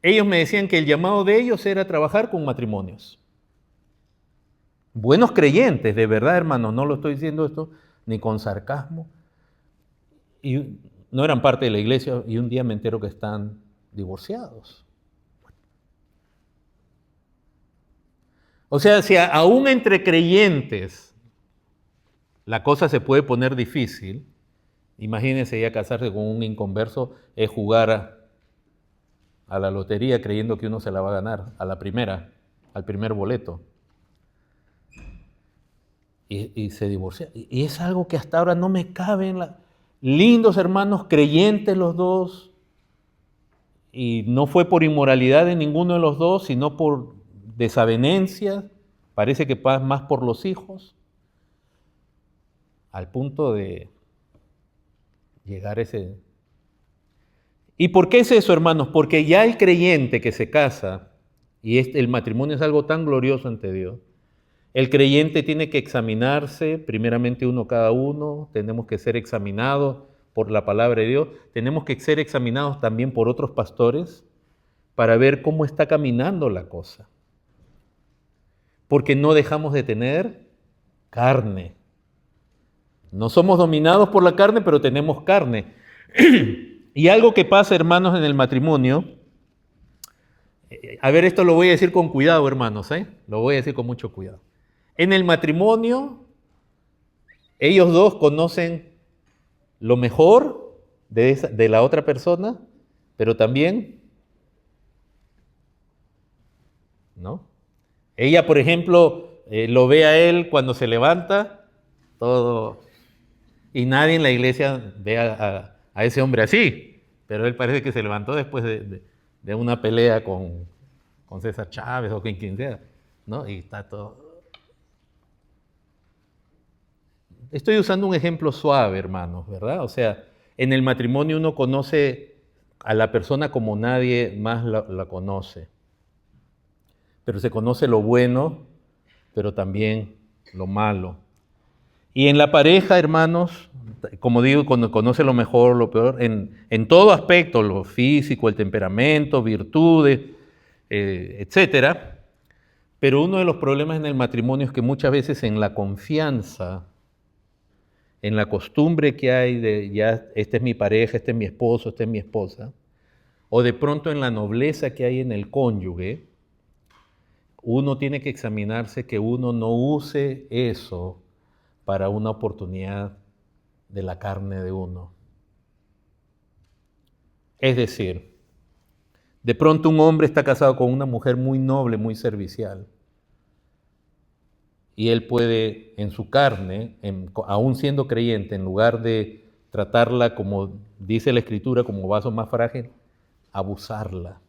ellos me decían que el llamado de ellos era trabajar con matrimonios. Buenos creyentes, de verdad, hermanos, no lo estoy diciendo esto ni con sarcasmo. Y no eran parte de la iglesia y un día me entero que están divorciados. O sea, si aún entre creyentes la cosa se puede poner difícil, imagínense ya casarse con un inconverso, es jugar a la lotería creyendo que uno se la va a ganar a la primera, al primer boleto. Y se divorcia. Y es algo que hasta ahora no me cabe en la... Lindos hermanos, creyentes los dos, y no fue por inmoralidad de ninguno de los dos, sino por desavenencia, parece que más por los hijos, al punto de llegar a ese... ¿Y por qué es eso, hermanos? Porque ya el creyente que se casa, y el matrimonio es algo tan glorioso ante Dios, el creyente tiene que examinarse, primeramente uno cada uno, tenemos que ser examinados por la palabra de Dios, tenemos que ser examinados también por otros pastores para ver cómo está caminando la cosa. Porque no dejamos de tener carne. No somos dominados por la carne, pero tenemos carne. Y algo que pasa, hermanos, en el matrimonio, a ver, esto lo voy a decir con cuidado, hermanos, lo voy a decir con mucho cuidado. En el matrimonio, ellos dos conocen lo mejor de la otra persona, pero también, ¿no? Ella, por ejemplo, lo ve a él cuando se levanta, todo, y nadie en la iglesia ve a ese hombre así, pero él parece que se levantó después de una pelea con César Chávez o con quien sea, ¿no? Y está todo... Estoy usando un ejemplo suave, hermanos, ¿verdad? O sea, en el matrimonio uno conoce a la persona como nadie más la conoce. Pero se conoce lo bueno, pero también lo malo. Y en la pareja, hermanos, como digo, cuando conoce lo mejor, lo peor, en todo aspecto, lo físico, el temperamento, virtudes, etcétera. Pero uno de los problemas en el matrimonio es que muchas veces en la confianza, en la costumbre que hay de ya, este es mi pareja, este es mi esposo, esta es mi esposa, o de pronto en la nobleza que hay en el cónyuge, uno tiene que examinarse que uno no use eso para una oportunidad de la carne de uno. Es decir, de pronto un hombre está casado con una mujer muy noble, muy servicial, y él puede en su carne, aún siendo creyente, en lugar de tratarla como dice la Escritura, como vaso más frágil, abusarla,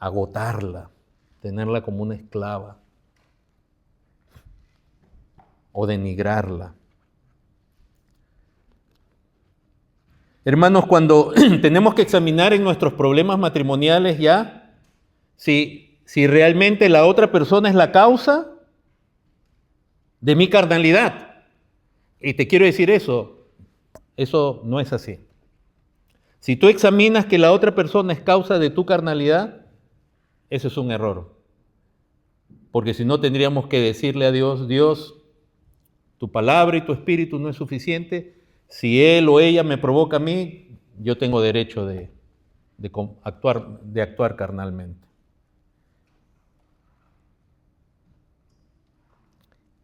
agotarla, tenerla como una esclava o denigrarla. Hermanos, cuando tenemos que examinar en nuestros problemas matrimoniales ya, si realmente la otra persona es la causa de mi carnalidad. Y te quiero decir eso no es así. Si tú examinas que la otra persona es causa de tu carnalidad, eso es un error. Porque si no tendríamos que decirle a Dios, Dios, tu palabra y tu espíritu no es suficiente. Si él o ella me provoca a mí, yo tengo derecho de actuar carnalmente.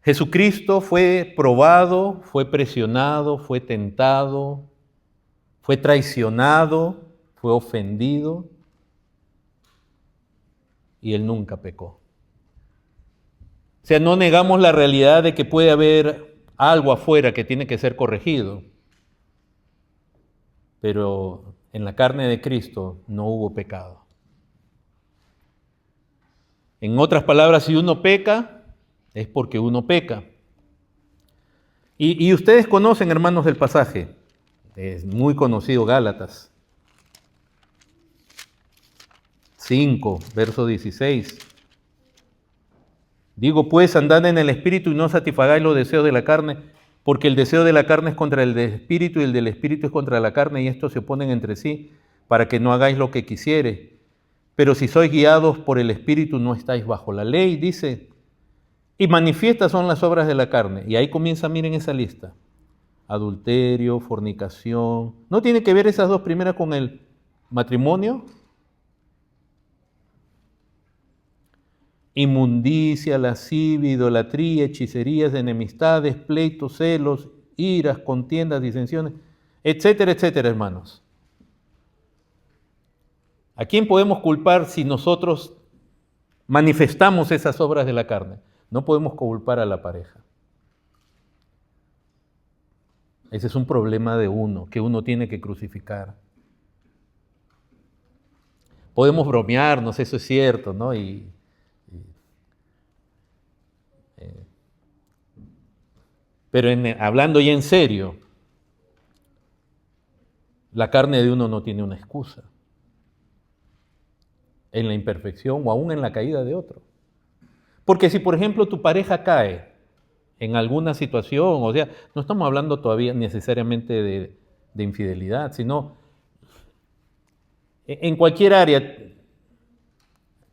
Jesucristo fue probado, fue presionado, fue tentado, fue traicionado, fue ofendido, y él nunca pecó. O sea, no negamos la realidad de que puede haber algo afuera que tiene que ser corregido, pero en la carne de Cristo no hubo pecado. En otras palabras, si uno peca, es porque uno peca. Y ustedes conocen, hermanos, el pasaje. Es muy conocido, Gálatas 5, verso 16. Digo pues, andad en el Espíritu y no satisfagáis los deseos de la carne, porque el deseo de la carne es contra el del Espíritu y el del Espíritu es contra la carne, y estos se oponen entre sí, para que no hagáis lo que quisieres. Pero si sois guiados por el Espíritu, no estáis bajo la ley, dice. Y manifiestas son las obras de la carne. Y ahí comienza, miren esa lista. Adulterio, fornicación. ¿No tiene que ver esas dos primeras con el matrimonio? Inmundicia, lascivia, idolatría, hechicerías, enemistades, pleitos, celos, iras, contiendas, disensiones, etcétera, etcétera, hermanos. ¿A quién podemos culpar si nosotros manifestamos esas obras de la carne? No podemos culpar a la pareja. Ese es un problema de uno, que uno tiene que crucificar. Podemos bromearnos, eso es cierto, ¿no? Pero hablando ya en serio, la carne de uno no tiene una excusa en la imperfección o aún en la caída de otro. Porque si, por ejemplo, tu pareja cae en alguna situación, o sea, no estamos hablando todavía necesariamente de infidelidad, sino en cualquier área.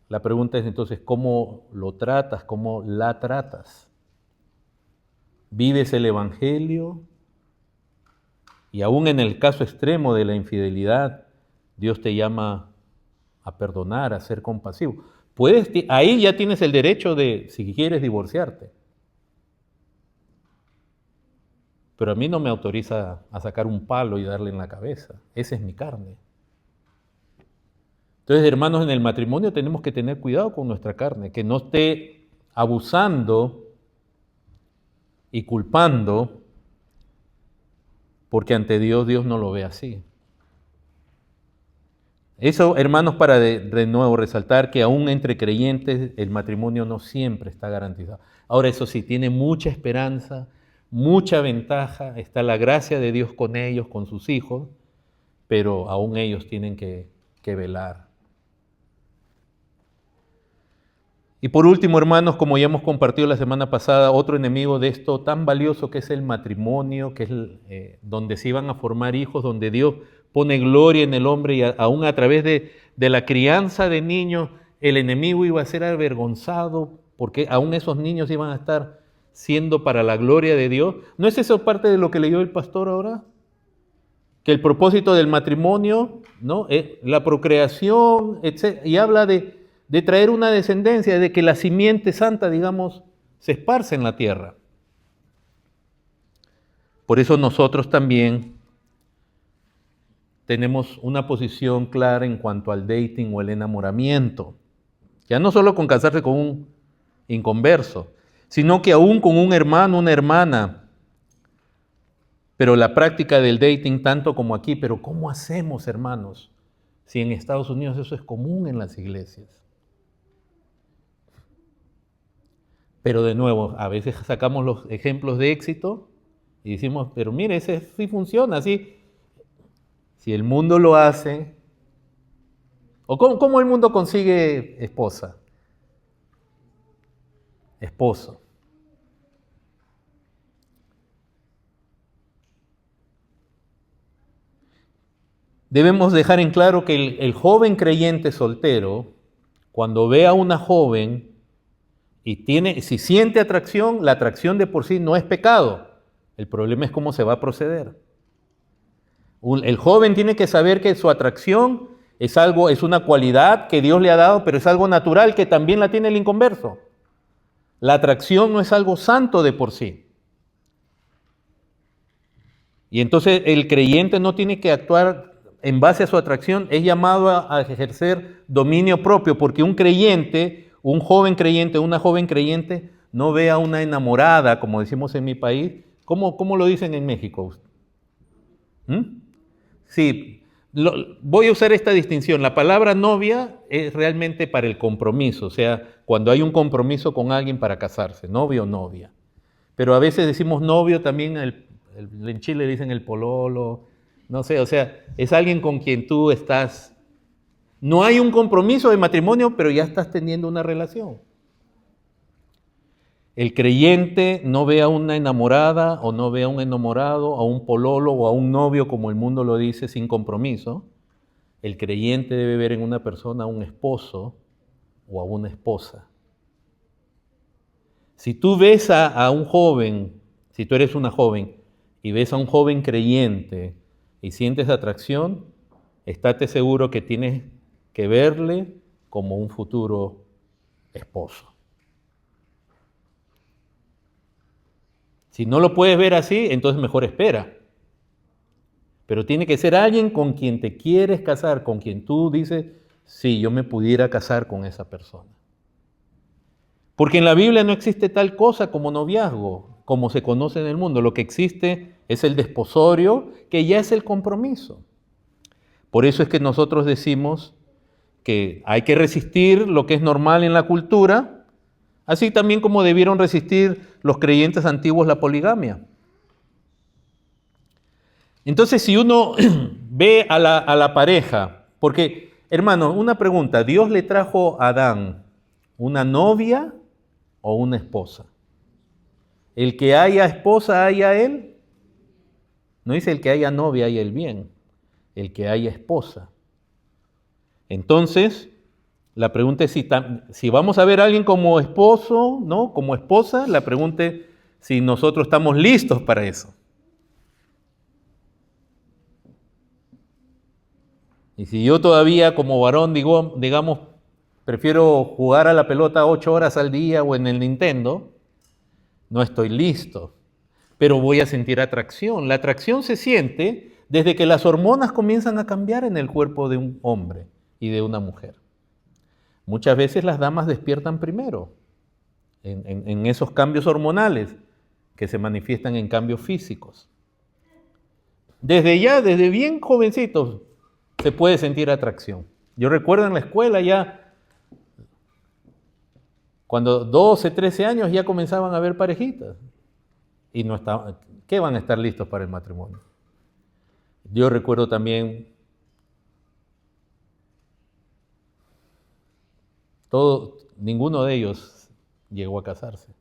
La pregunta es entonces, ¿cómo lo tratas? ¿Cómo la tratas? ¿Vives el Evangelio? Y aún en el caso extremo de la infidelidad, Dios te llama a perdonar, a ser compasivo. Ahí ya tienes el derecho de, si quieres, divorciarte. Pero a mí no me autoriza a sacar un palo y darle en la cabeza. Esa es mi carne. Entonces, hermanos, en el matrimonio tenemos que tener cuidado con nuestra carne, que no esté abusando y culpando, porque ante Dios no lo ve así. Eso, hermanos, para de nuevo resaltar que aún entre creyentes el matrimonio no siempre está garantizado. Ahora, eso sí, tiene mucha esperanza, mucha ventaja, está la gracia de Dios con ellos, con sus hijos, pero aún ellos tienen que velar. Y por último, hermanos, como ya hemos compartido la semana pasada, otro enemigo de esto tan valioso que es el matrimonio, que es donde se iban a formar hijos, donde Dios pone gloria en el hombre y aún a través de la crianza de niños, el enemigo iba a ser avergonzado porque aún esos niños iban a estar siendo para la gloria de Dios. ¿No es eso parte de lo que leyó el pastor ahora? Que el propósito del matrimonio, ¿no?, la procreación, etc. Y habla de traer una descendencia, de que la simiente santa, digamos, se esparce en la tierra. Por eso nosotros también tenemos una posición clara en cuanto al dating o el enamoramiento. Ya no solo con casarse con un inconverso, sino que aún con un hermano, una hermana. Pero la práctica del dating, tanto como aquí, pero ¿cómo hacemos, hermanos? Si en Estados Unidos eso es común en las iglesias. Pero de nuevo, a veces sacamos los ejemplos de éxito y decimos, pero mire, ese sí funciona, así. Si el mundo lo hace, ¿o cómo el mundo consigue esposa? Esposo. Debemos dejar en claro que el joven creyente soltero, cuando ve a una joven y si siente atracción, la atracción de por sí no es pecado. El problema es cómo se va a proceder. El joven tiene que saber que su atracción es una cualidad que Dios le ha dado, pero es algo natural que también la tiene el inconverso. La atracción no es algo santo de por sí. Y entonces el creyente no tiene que actuar en base a su atracción, es llamado a ejercer dominio propio, porque un creyente, un joven creyente, una joven creyente, no ve a una enamorada, como decimos en mi país. ¿Cómo lo dicen en México? Sí, voy a usar esta distinción. La palabra novia es realmente para el compromiso, o sea, cuando hay un compromiso con alguien para casarse, novio o novia. Pero a veces decimos novio también, en Chile dicen el pololo, no sé, o sea, es alguien con quien tú estás. No hay un compromiso de matrimonio, pero ya estás teniendo una relación. El creyente no ve a una enamorada o no ve a un enamorado, a un pololo o a un novio, como el mundo lo dice, sin compromiso. El creyente debe ver en una persona a un esposo o a una esposa. Si tú ves a un joven, si tú eres una joven y ves a un joven creyente y sientes atracción, estate seguro que tienes que verle como un futuro esposo. Si no lo puedes ver así, entonces mejor espera. Pero tiene que ser alguien con quien te quieres casar, con quien tú dices, sí, yo me pudiera casar con esa persona. Porque en la Biblia no existe tal cosa como noviazgo, como se conoce en el mundo. Lo que existe es el desposorio, que ya es el compromiso. Por eso es que nosotros decimos que hay que resistir lo que es normal en la cultura, así también como debieron resistir los creyentes antiguos la poligamia. Entonces, si uno ve a la pareja, porque, hermano, una pregunta, ¿Dios le trajo a Adán una novia o una esposa? El que haya esposa, haya él. No dice el que haya novia, haya el bien. El que haya esposa. Entonces, la pregunta es si vamos a ver a alguien como esposo, ¿no?, como esposa, la pregunta es si nosotros estamos listos para eso. Y si yo todavía como varón, digamos, prefiero jugar a la pelota 8 horas al día o en el Nintendo, no estoy listo, pero voy a sentir atracción. La atracción se siente desde que las hormonas comienzan a cambiar en el cuerpo de un hombre y de una mujer. Muchas veces las damas despiertan primero en esos cambios hormonales que se manifiestan en cambios físicos. Desde bien jovencitos, se puede sentir atracción. Yo recuerdo en la escuela ya, cuando 12, 13 años ya comenzaban a haber parejitas. Y no estaban, ¿qué van a estar listos para el matrimonio? Yo recuerdo también Ninguno de ellos llegó a casarse.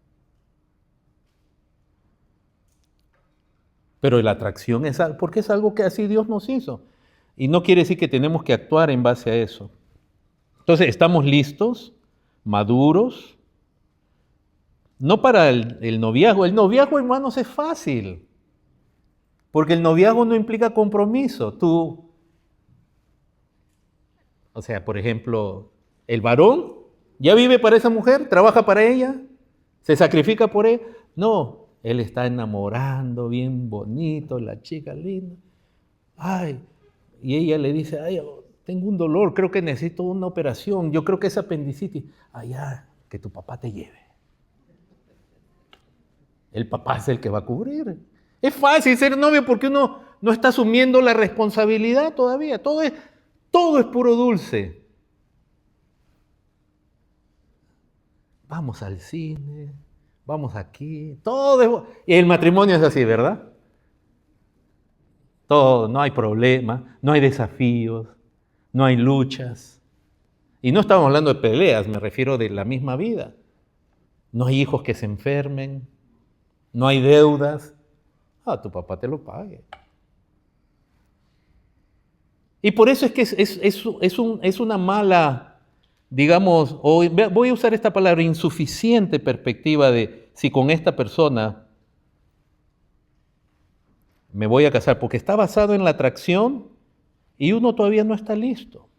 Pero la atracción es algo, porque es algo que así Dios nos hizo. Y no quiere decir que tenemos que actuar en base a eso. Entonces, estamos listos, maduros, no para el noviazgo. El noviazgo, hermanos, es fácil, porque el noviazgo no implica compromiso. O sea, por ejemplo, el varón ya vive para esa mujer, trabaja para ella, se sacrifica por ella. No, él está enamorando, bien bonito, la chica linda. Ay, y ella le dice, ay, tengo un dolor, creo que necesito una operación, yo creo que es apendicitis. Allá, que tu papá te lleve. El papá es el que va a cubrir. Es fácil ser novio porque uno no está asumiendo la responsabilidad todavía. Todo es puro dulce. Vamos al cine, vamos aquí, todo es... Y el matrimonio es así, ¿verdad? Todo, no hay problema, no hay desafíos, no hay luchas. Y no estamos hablando de peleas, me refiero de la misma vida. No hay hijos que se enfermen, no hay deudas. Tu papá te lo pague. Y por eso es que es una mala, digamos, voy a usar esta palabra, insuficiente perspectiva de si con esta persona me voy a casar, porque está basado en la atracción y uno todavía no está listo.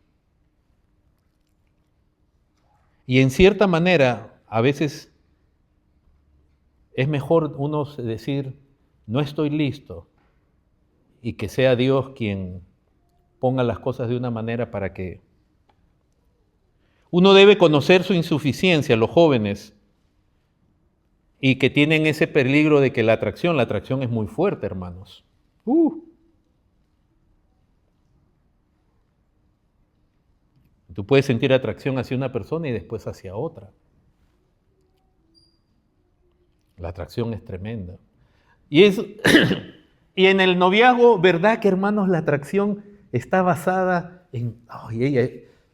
Y en cierta manera, a veces es mejor uno decir, no estoy listo, y que sea Dios quien ponga las cosas de una manera para que... Uno debe conocer su insuficiencia, los jóvenes, y que tienen ese peligro de que la atracción es muy fuerte, hermanos. Tú puedes sentir atracción hacia una persona y después hacia otra. La atracción es tremenda. Y en el noviazgo, ¿verdad que, hermanos, la atracción está basada en,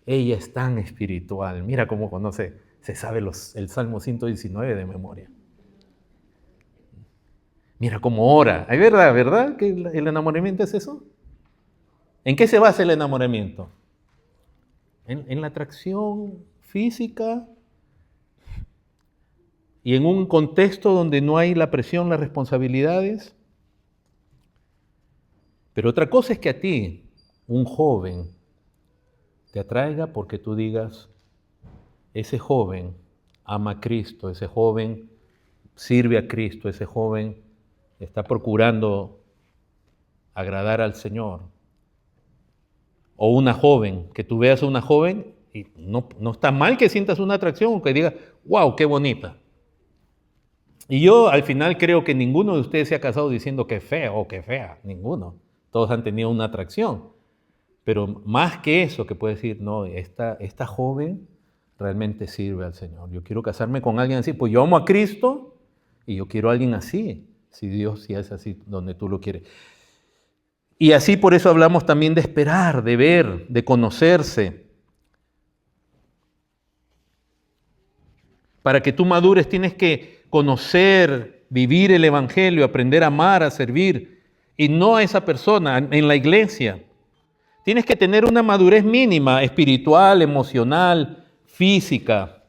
ella es tan espiritual, mira cómo conoce, se sabe el Salmo 119 de memoria. Mira cómo ora. ¿Es verdad que el enamoramiento es eso? ¿En qué se basa el enamoramiento? En la atracción física y en un contexto donde no hay la presión, las responsabilidades. Pero otra cosa es que a ti, un joven, te atraiga porque tú digas, ese joven ama a Cristo, ese joven sirve a Cristo, ese joven está procurando agradar al Señor. O una joven, que tú veas a una joven y no está mal que sientas una atracción o que digas, wow, qué bonita. Y yo al final creo que ninguno de ustedes se ha casado diciendo que fea o que fea, ninguno. Todos han tenido una atracción. Pero más que eso, que puedes decir, no, esta joven realmente sirve al Señor. Yo quiero casarme con alguien así, pues yo amo a Cristo y yo quiero a alguien así, si Dios sí es así donde tú lo quieres. Y así por eso hablamos también de esperar, de ver, de conocerse. Para que tú madures tienes que conocer, vivir el Evangelio, aprender a amar, a servir, y no a esa persona en la iglesia. Tienes que tener una madurez mínima, espiritual, emocional, física.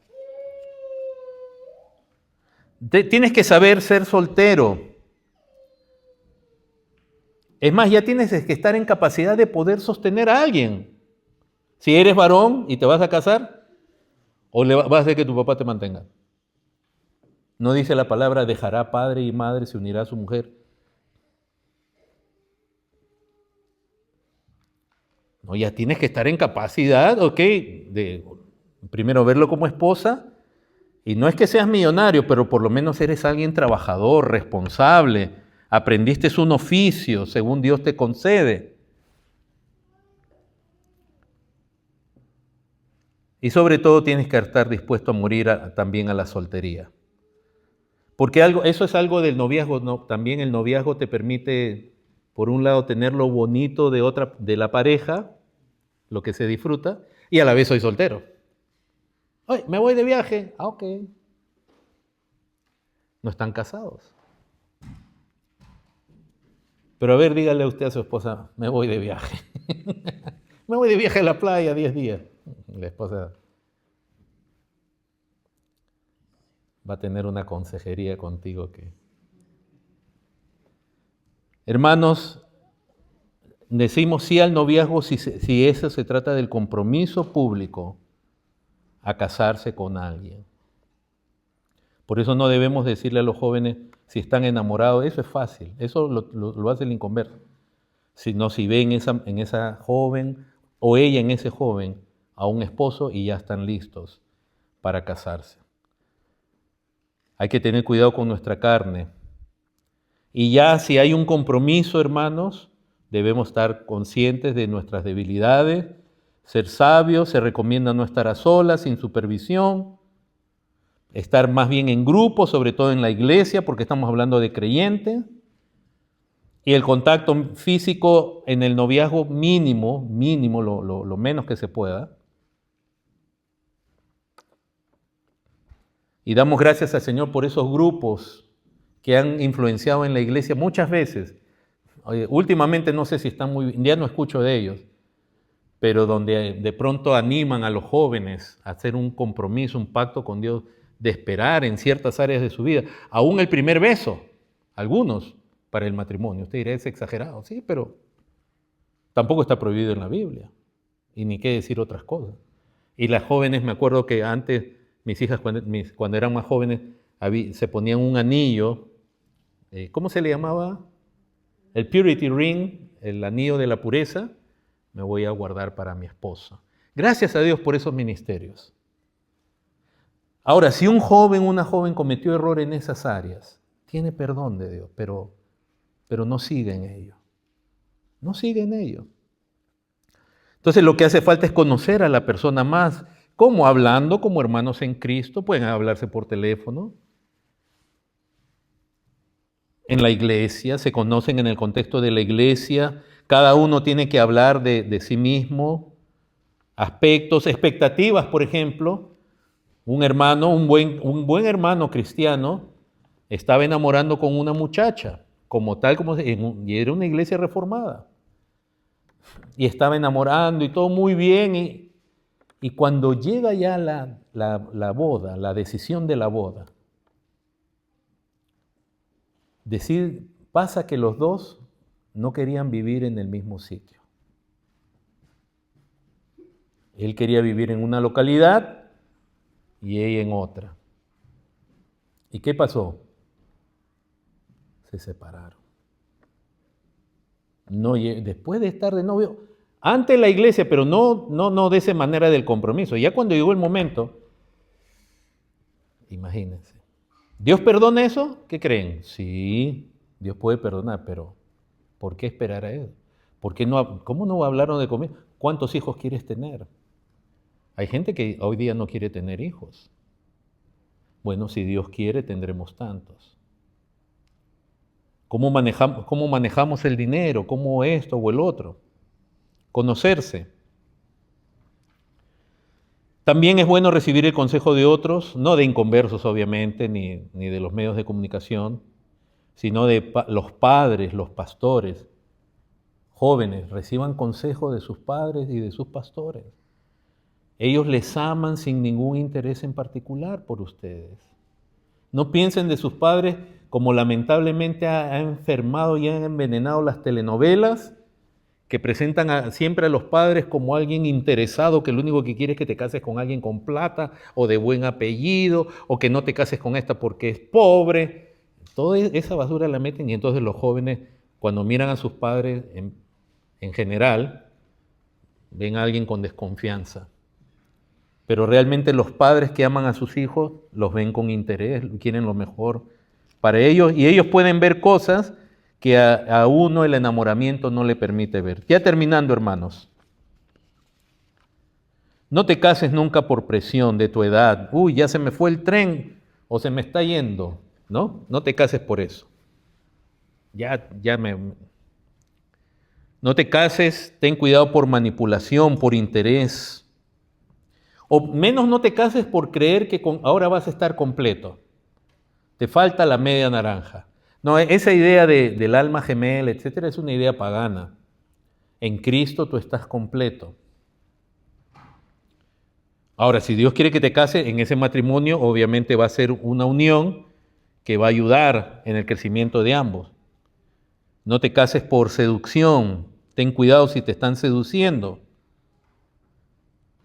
Tienes que saber ser soltero. Es más, ya tienes que estar en capacidad de poder sostener a alguien. Si eres varón y te vas a casar, o vas a hacer que tu papá te mantenga. No dice la palabra, dejará padre y madre, se unirá a su mujer. No, ya tienes que estar en capacidad, de primero verlo como esposa, y no es que seas millonario, pero por lo menos eres alguien trabajador, responsable, aprendiste un oficio según Dios te concede. Y sobre todo tienes que estar dispuesto a morir también a la soltería. Porque eso es algo del noviazgo, ¿no? También el noviazgo te permite, por un lado, tener lo bonito de la pareja, lo que se disfruta, y a la vez soy soltero. Ay, me voy de viaje. Ah, ok. No están casados. Pero a ver, dígale usted a su esposa, me voy de viaje. Me voy de viaje a la playa 10 días. La esposa va a tener una consejería contigo que... Hermanos, decimos sí al noviazgo si eso se trata del compromiso público a casarse con alguien. Por eso no debemos decirle a los jóvenes si están enamorados, eso es fácil, eso lo hace el inconverso. Sino si ven en esa joven o ella en ese joven a un esposo y ya están listos para casarse. Hay que tener cuidado con nuestra carne. Y ya si hay un compromiso, hermanos, debemos estar conscientes de nuestras debilidades, ser sabios, se recomienda no estar a solas, sin supervisión, estar más bien en grupo, sobre todo en la iglesia, porque estamos hablando de creyentes, y el contacto físico en el noviazgo mínimo, lo menos que se pueda. Y damos gracias al Señor por esos grupos que han influenciado en la iglesia muchas veces. Últimamente no sé si están muy bien, ya no escucho de ellos, pero donde de pronto animan a los jóvenes a hacer un compromiso, un pacto con Dios, de esperar en ciertas áreas de su vida, aún el primer beso, algunos, para el matrimonio. Usted dirá, es exagerado, sí, pero tampoco está prohibido en la Biblia, y ni qué decir otras cosas. Y las jóvenes, me acuerdo que antes, mis hijas cuando eran más jóvenes, se ponían un anillo, ¿cómo se le llamaba? El purity ring, el anillo de la pureza, me voy a guardar para mi esposa. Gracias a Dios por esos ministerios. Ahora, si un joven o una joven cometió error en esas áreas, tiene perdón de Dios, pero no sigue en ello. No sigue en ello. Entonces lo que hace falta es conocer a la persona más, como hablando como hermanos en Cristo, pueden hablarse por teléfono. En la iglesia, se conocen en el contexto de la iglesia, cada uno tiene que hablar de sí mismo, aspectos, expectativas, por ejemplo. Un buen hermano cristiano estaba enamorando con una muchacha, y era una iglesia reformada. Y estaba enamorando y todo muy bien. Y cuando llega ya la boda, la decisión de la boda, pasa que los dos no querían vivir en el mismo sitio. Él quería vivir en una localidad y ella en otra. ¿Y qué pasó? Se separaron. No, después de estar de novio, ante la iglesia, pero no de esa manera del compromiso. Ya cuando llegó el momento, imagínense. ¿Dios perdona eso? ¿Qué creen? Sí, Dios puede perdonar, pero ¿por qué esperar a Él? ¿Cómo no hablaron de conmigo? ¿Cuántos hijos quieres tener? Hay gente que hoy día no quiere tener hijos. Bueno, si Dios quiere, tendremos tantos. ¿Cómo manejamos el dinero? ¿Cómo esto o el otro? Conocerse. También es bueno recibir el consejo de otros, no de inconversos obviamente, ni de los medios de comunicación, sino de los padres, los pastores. Jóvenes, reciban consejo de sus padres y de sus pastores. Ellos les aman sin ningún interés en particular por ustedes. No piensen de sus padres como lamentablemente ha enfermado y han envenenado las telenovelas que presentan siempre a los padres como alguien interesado, que lo único que quiere es que te cases con alguien con plata o de buen apellido, o que no te cases con esta porque es pobre. Toda esa basura la meten y entonces los jóvenes, cuando miran a sus padres en general, ven a alguien con desconfianza. Pero realmente los padres que aman a sus hijos los ven con interés, quieren lo mejor para ellos, y ellos pueden ver cosas que a uno el enamoramiento no le permite ver. Ya terminando, hermanos. No te cases nunca por presión de tu edad. Uy, ya se me fue el tren o se me está yendo. No te cases por eso. No te cases, ten cuidado por manipulación, por interés. O menos no te cases por creer que ahora vas a estar completo. Te falta la media naranja. No, esa idea del alma gemela, etcétera, es una idea pagana. En Cristo tú estás completo. Ahora, si Dios quiere que te cases, en ese matrimonio obviamente va a ser una unión que va a ayudar en el crecimiento de ambos. No te cases por seducción. Ten cuidado si te están seduciendo,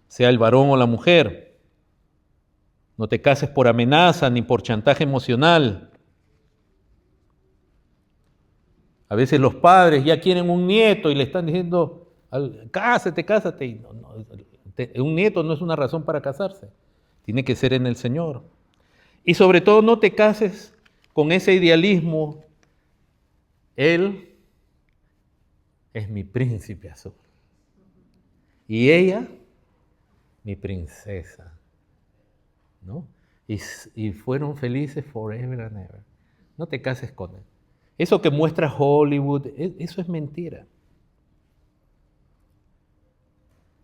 sea el varón o la mujer. No te cases por amenaza ni por chantaje emocional. A veces los padres ya quieren un nieto y le están diciendo, cásate, cásate. Y un nieto no es una razón para casarse. Tiene que ser en el Señor. Y sobre todo no te cases con ese idealismo. Él es mi príncipe azul. Y ella, mi princesa. ¿No? Y fueron felices forever and ever. No te cases con él. Eso que muestra Hollywood, eso es mentira.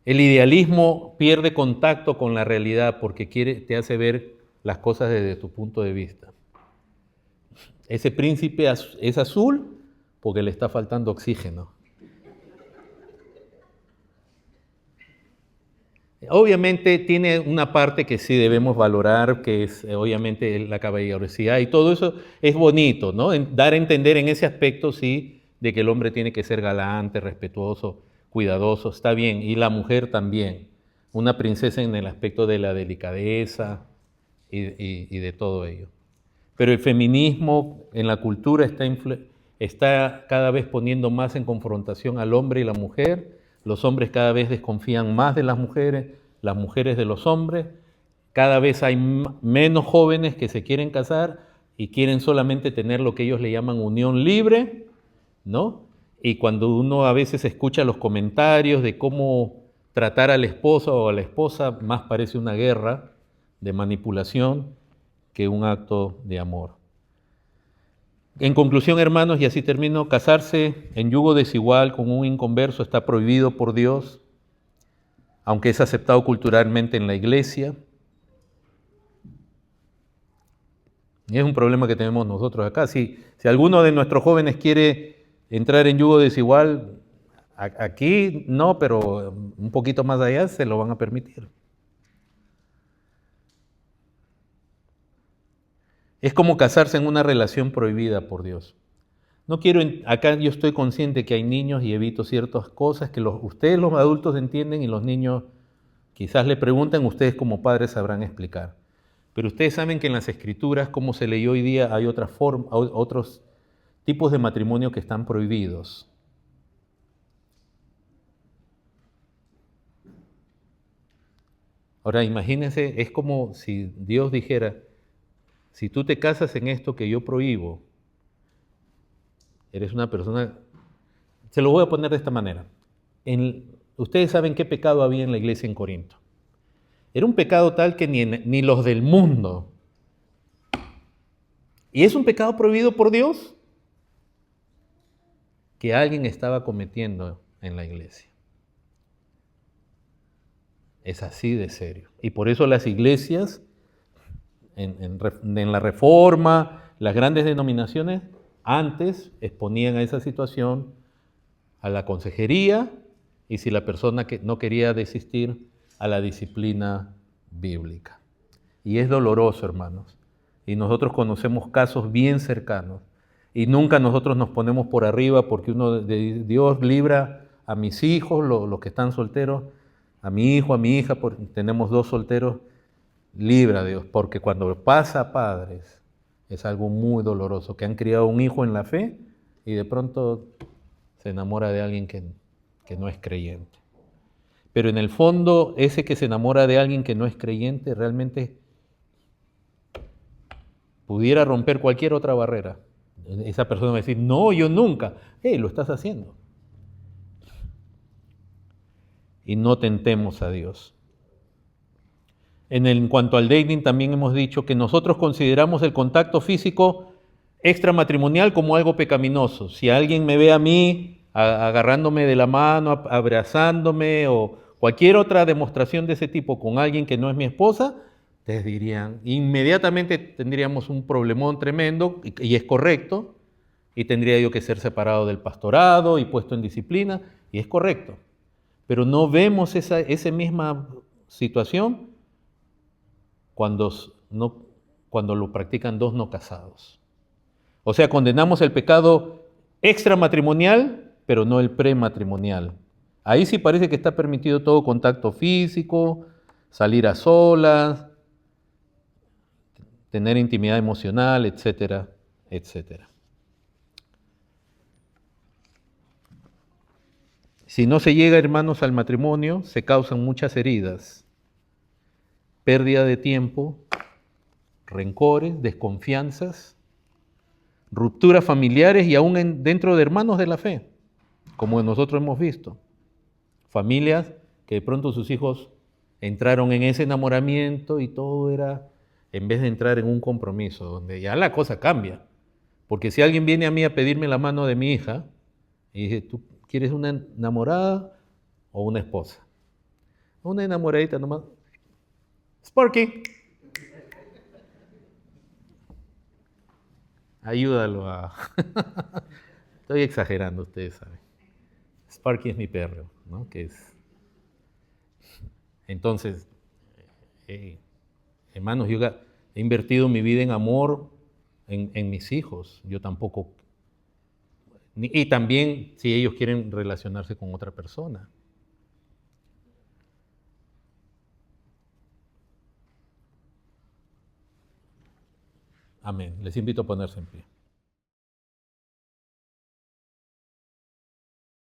El idealismo pierde contacto con la realidad porque te hace ver las cosas desde tu punto de vista. Ese príncipe es azul porque le está faltando oxígeno. Obviamente tiene una parte que sí debemos valorar, que es obviamente la caballerosidad y todo eso es bonito, ¿no? Dar a entender en ese aspecto, sí, de que el hombre tiene que ser galante, respetuoso, cuidadoso, está bien, y la mujer también. Una princesa en el aspecto de la delicadeza y de todo ello. Pero el feminismo en la cultura está cada vez poniendo más en confrontación al hombre y la mujer. Los hombres cada vez desconfían más de las mujeres de los hombres. Cada vez hay menos jóvenes que se quieren casar y quieren solamente tener lo que ellos le llaman unión libre, ¿no? Y cuando uno a veces escucha los comentarios de cómo tratar al esposo o a la esposa, más parece una guerra de manipulación que un acto de amor. En conclusión, hermanos, y así termino, casarse en yugo desigual con un inconverso está prohibido por Dios, aunque es aceptado culturalmente en la iglesia. Y es un problema que tenemos nosotros acá. Si alguno de nuestros jóvenes quiere entrar en yugo desigual, aquí no, pero un poquito más allá se lo van a permitir. Es como casarse en una relación prohibida por Dios. No quiero, acá yo estoy consciente que hay niños y evito ciertas cosas que ustedes los adultos entienden y los niños quizás le preguntan, ustedes como padres sabrán explicar. Pero ustedes saben que en las escrituras, como se leyó hoy día, hay otros tipos de matrimonio que están prohibidos. Ahora imagínense, es como si Dios dijera, si tú te casas en esto que yo prohíbo, eres una persona... Se lo voy a poner de esta manera. Ustedes saben qué pecado había en la iglesia en Corinto. Era un pecado tal que ni los del mundo. ¿Y es un pecado prohibido por Dios? Que alguien estaba cometiendo en la iglesia. Es así de serio. Y por eso las iglesias, en la Reforma, las grandes denominaciones, antes exponían a esa situación a la consejería y si la persona que no quería desistir, a la disciplina bíblica. Y es doloroso, hermanos. Y nosotros conocemos casos bien cercanos. Y nunca nosotros nos ponemos por arriba porque Dios libra a mis hijos, los que están solteros, a mi hijo, a mi hija, tenemos 2 solteros, libra a Dios. Porque cuando pasa a padres, es algo muy doloroso, que han criado un hijo en la fe y de pronto se enamora de alguien que no es creyente. Pero en el fondo, ese que se enamora de alguien que no es creyente, realmente pudiera romper cualquier otra barrera. Esa persona va a decir, no, yo nunca. Lo estás haciendo. Y no tentemos a Dios. En cuanto al dating, también hemos dicho que nosotros consideramos el contacto físico extramatrimonial como algo pecaminoso. Si alguien me ve a mí agarrándome de la mano, abrazándome o Cualquier otra demostración de ese tipo con alguien que no es mi esposa, ustedes dirían, inmediatamente tendríamos un problemón tremendo, y es correcto, y tendría yo que ser separado del pastorado y puesto en disciplina, y es correcto. Pero no vemos esa misma situación cuando lo practican dos no casados. O sea, condenamos el pecado extramatrimonial, pero no el prematrimonial. Ahí sí parece que está permitido todo contacto físico, salir a solas, tener intimidad emocional, etcétera, etcétera. Si no se llega, hermanos, al matrimonio, se causan muchas heridas, pérdida de tiempo, rencores, desconfianzas, rupturas familiares y aún dentro de hermanos de la fe, como nosotros hemos visto. Familias que de pronto sus hijos entraron en ese enamoramiento y todo era, en vez de entrar en un compromiso, donde ya la cosa cambia. Porque si alguien viene a mí a pedirme la mano de mi hija, y dice, ¿tú quieres una enamorada o una esposa? Una enamoradita nomás. Sparky. Ayúdalo a... Estoy exagerando, ustedes saben. Sparky es mi perro, ¿no? Entonces, hermanos, yo he invertido mi vida en amor en mis hijos. Yo tampoco... Y también si ellos quieren relacionarse con otra persona. Amén. Les invito a ponerse en pie.